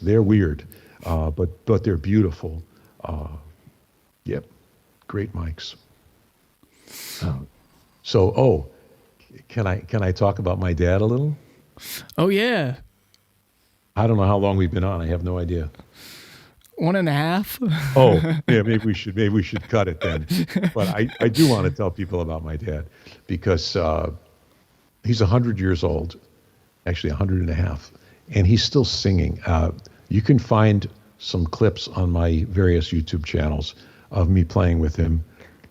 C: they're weird, but they're beautiful. Yep, great mics. Can I talk about my dad a little?
B: Oh yeah.
C: I don't know how long we've been on. I have no idea.
B: 1.5.
C: Oh, yeah, maybe we should cut it then. But I do want to tell people about my dad because he's 100 years old, actually 100 and a half, and he's still singing. You can find some clips on my various YouTube channels of me playing with him.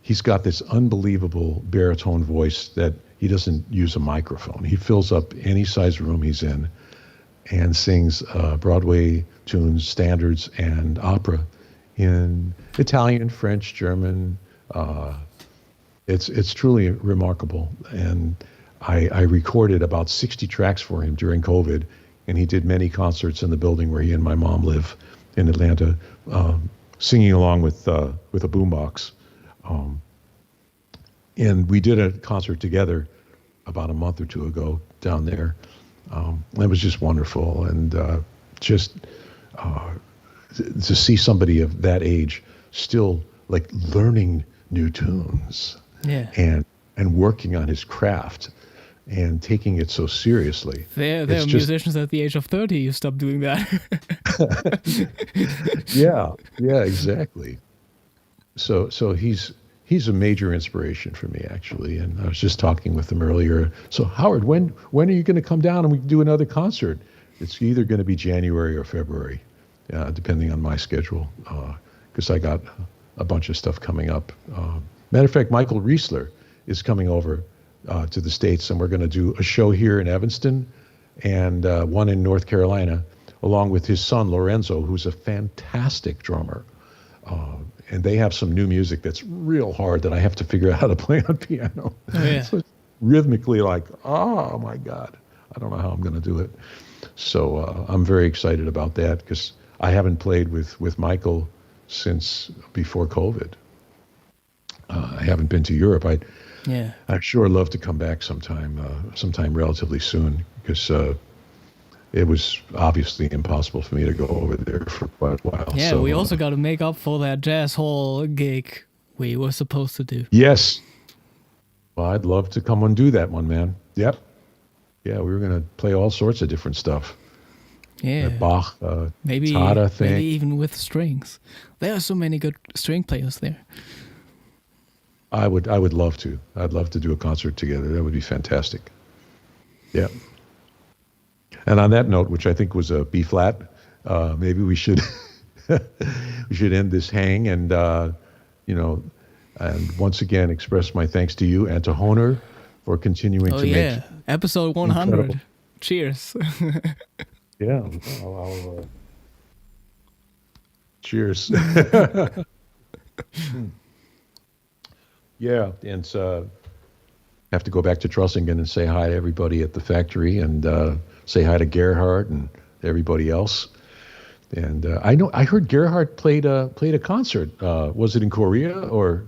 C: He's got this unbelievable baritone voice that he doesn't use a microphone. He fills up any size room he's in and sings Broadway tunes, standards, and opera in Italian, French, German. It's truly remarkable. And I recorded about 60 tracks for him during COVID, and he did many concerts in the building where he and my mom live in Atlanta, singing along with a boombox. And we did a concert together about a month or two ago down there. It was just wonderful, and just to see somebody of that age still like learning new tunes, and working on his craft and taking it so seriously.
B: There are musicians at the age of 30 who stop doing that.
C: Yeah, exactly. So he's a major inspiration for me, actually. And I was just talking with him earlier. So Howard, when are you going to come down and we can do another concert? It's either going to be January or February, depending on my schedule, because I got a bunch of stuff coming up. Matter of fact, Michael Riesler is coming over to the States, and we're going to do a show here in Evanston and one in North Carolina, along with his son, Lorenzo, who's a fantastic drummer. And they have some new music that's real hard that I have to figure out how to play on piano.
B: Oh, yeah.
C: So it's rhythmically like, oh my God, I don't know how I'm going to do it. So I'm very excited about that because I haven't played with Michael since before COVID. I haven't been to Europe. I'd sure love to come back sometime relatively soon because it was obviously impossible for me to go over there for quite a while.
B: Yeah,
C: so,
B: we also got to make up for that jazz hall gig we were supposed to do.
C: Yes. Well, I'd love to come and do that one, man. Yep. Yeah, we were going to play all sorts of different stuff.
B: Yeah.
C: Bach,
B: maybe
C: Tata thing.
B: Maybe even with strings. There are so many good string players there.
C: I would love to. I'd love to do a concert together. That would be fantastic. Yeah. And on that note, which I think was a B flat, maybe we should we should end this hang and and once again express my thanks to you and to Hohner for continuing to make
B: episode 100.
C: incredible.
B: Cheers.
C: Yeah. Cheers. Yeah, and have to go back to Trussingen and say hi to everybody at the factory and say hi to Gerhard and everybody else. And I heard Gerhard played a concert. Was it in Korea or?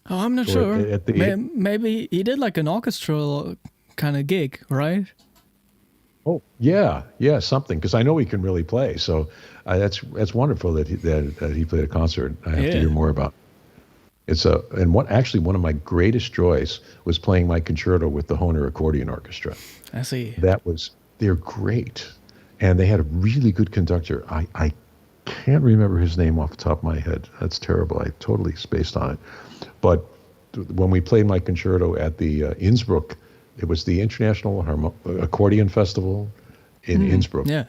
B: Oh, I'm not sure. Maybe he did like an orchestral kind of gig, right?
C: Oh yeah, something because I know he can really play. So that's wonderful that he played a concert. I have to hear more about. One of my greatest joys was playing my concerto with the Hohner Accordion Orchestra.
B: I see.
C: They're great, and they had a really good conductor. I can't remember his name off the top of my head. That's terrible. I totally spaced on it. But when we played my concerto at the Innsbruck, it was the International Accordion Festival in Innsbruck.
B: Yeah.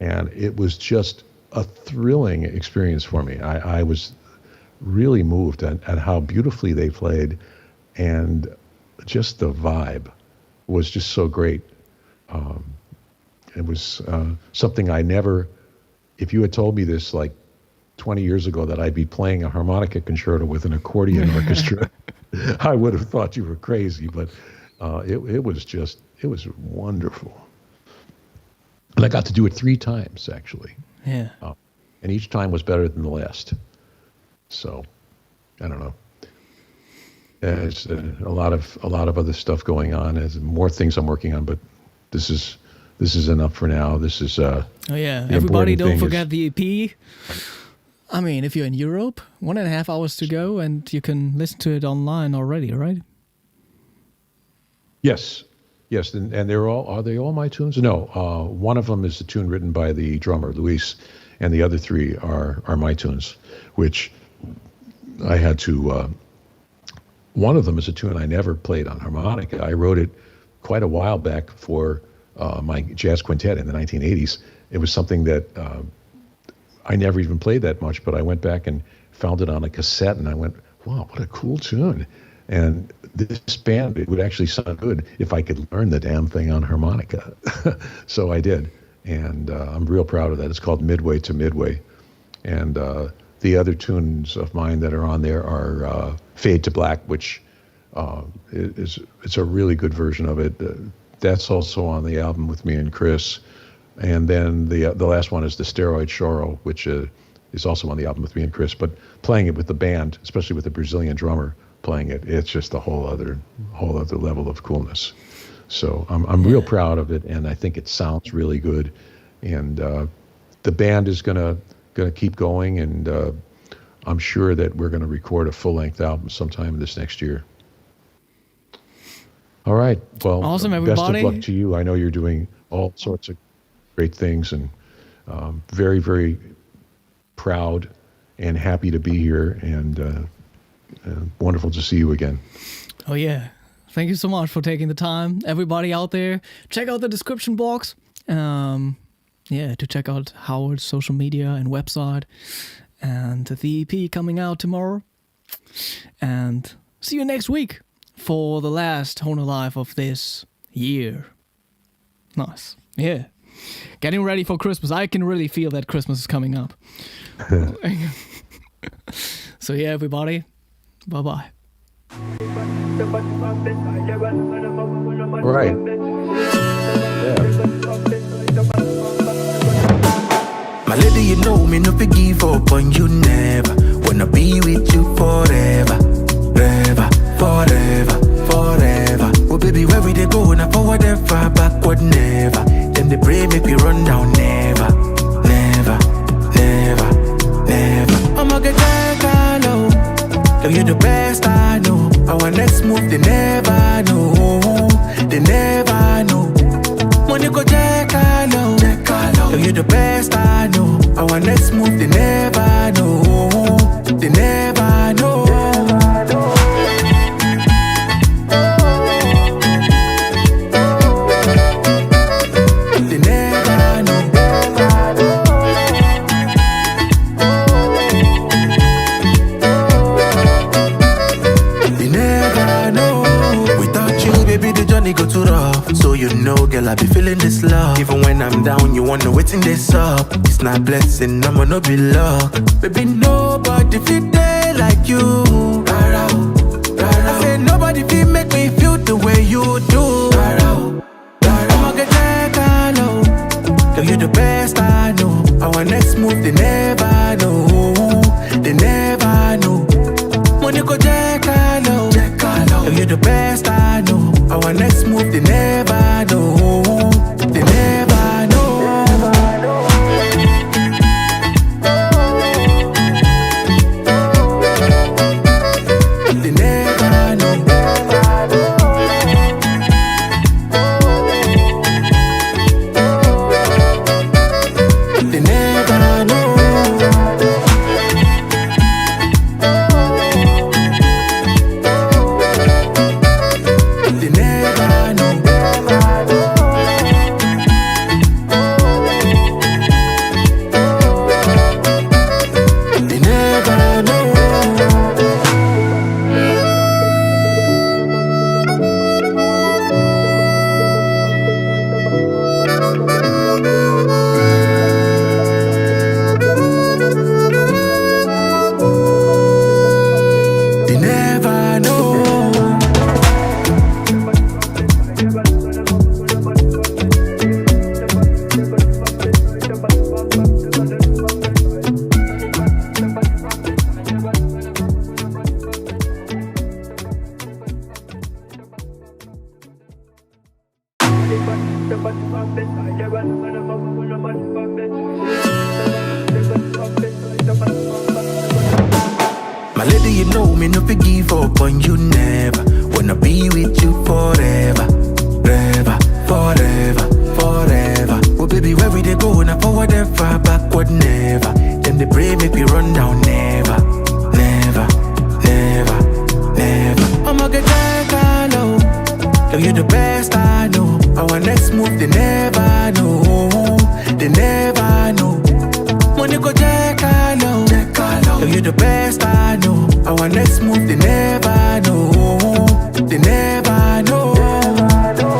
C: And it was just a thrilling experience for me. I was really moved at how beautifully they played, and just the vibe was just so great. It was something I never, if you had told me this like 20 years ago that I'd be playing a harmonica concerto with an accordion orchestra, I would have thought you were crazy, but it was wonderful. And I got to do it 3 times actually.
B: Yeah.
C: And each time was better than the last. So, I don't know. There's a lot of other stuff going on. There's more things I'm working on, but this is enough for now. This is
B: everybody don't forget the EP. I mean, if you're in Europe, 1.5 hours to go, and you can listen to it online already, right?
C: Yes, Yes, and are they all my tunes? No, one of them is a tune written by the drummer Luis, and the other three are my tunes, which I had to. One of them is a tune I never played on harmonica. I wrote it quite a while back for my jazz quintet in the 1980s. It was something that I never even played that much, but I went back and found it on a cassette, and I went, wow, what a cool tune. And this band, it would actually sound good if I could learn the damn thing on harmonica. So I did, and I'm real proud of that. It's called Midway to Midway. And the other tunes of mine that are on there are Fade to Black, which it's a really good version of it. That's also on the album with me and Chris. And then the last one is the Steroid Choro, which is also on the album with me and Chris. But playing it with the band, especially with the Brazilian drummer playing it, it's just a whole other level of coolness. So I'm real proud of it, and I think it sounds really good. And the band is gonna keep going, and I'm sure that we're gonna record a full-length album sometime this next year. All right. Well,
B: awesome, everybody.
C: Best of luck to you. I know you're doing all sorts of great things, and very, very proud and happy to be here, and wonderful to see you again.
B: Oh yeah, thank you so much for taking the time. Everybody out there, check out the description box. To check out Howard's social media and website, and the EP coming out tomorrow. And see you next week for the last Hohner Live of this year. Nice. Yeah. Getting ready for Christmas. I can really feel that Christmas is coming up. So yeah, everybody. Bye-bye.
C: All right.
A: My lady, you know me, no forgive up on you never. Wanna be with you forever, forever, forever, forever. Oh baby, where we they go, now forward and far, backward never. Them they pray, make we run down never, never, never, never. I'ma get that low. Girl, you're the best I know. Our next move, they never know. They never know. Money go check low. Girl, you're the best I know. Our next move, they never know. They never know. They never know. They never know. Without you, baby, the journey go too rough. So you know, girl, I be feeling this love. Even when I'm down, you wanna wait in this up. It's not blessing, I'ma no be luck. Baby, nobody feel there like you. I said nobody feel make me feel the way you do. I'ma get that low. Girl, you're the best I know. Our next move, they never know. They never know. Money go check low. Girl, you're the best I know. Our next move, they never know. They never know. They never know. They never know. They never know. They never know. They never know. My lady, you know me, no forgive up on you never. Wanna be with you forever, forever. make me run down. Never, never, never, never. I'ma get that low. Girl, you're the best I know. Our next move, they never know. They never know. Money go check I know. Girl, you're the best I know. Our next move, they never know. They never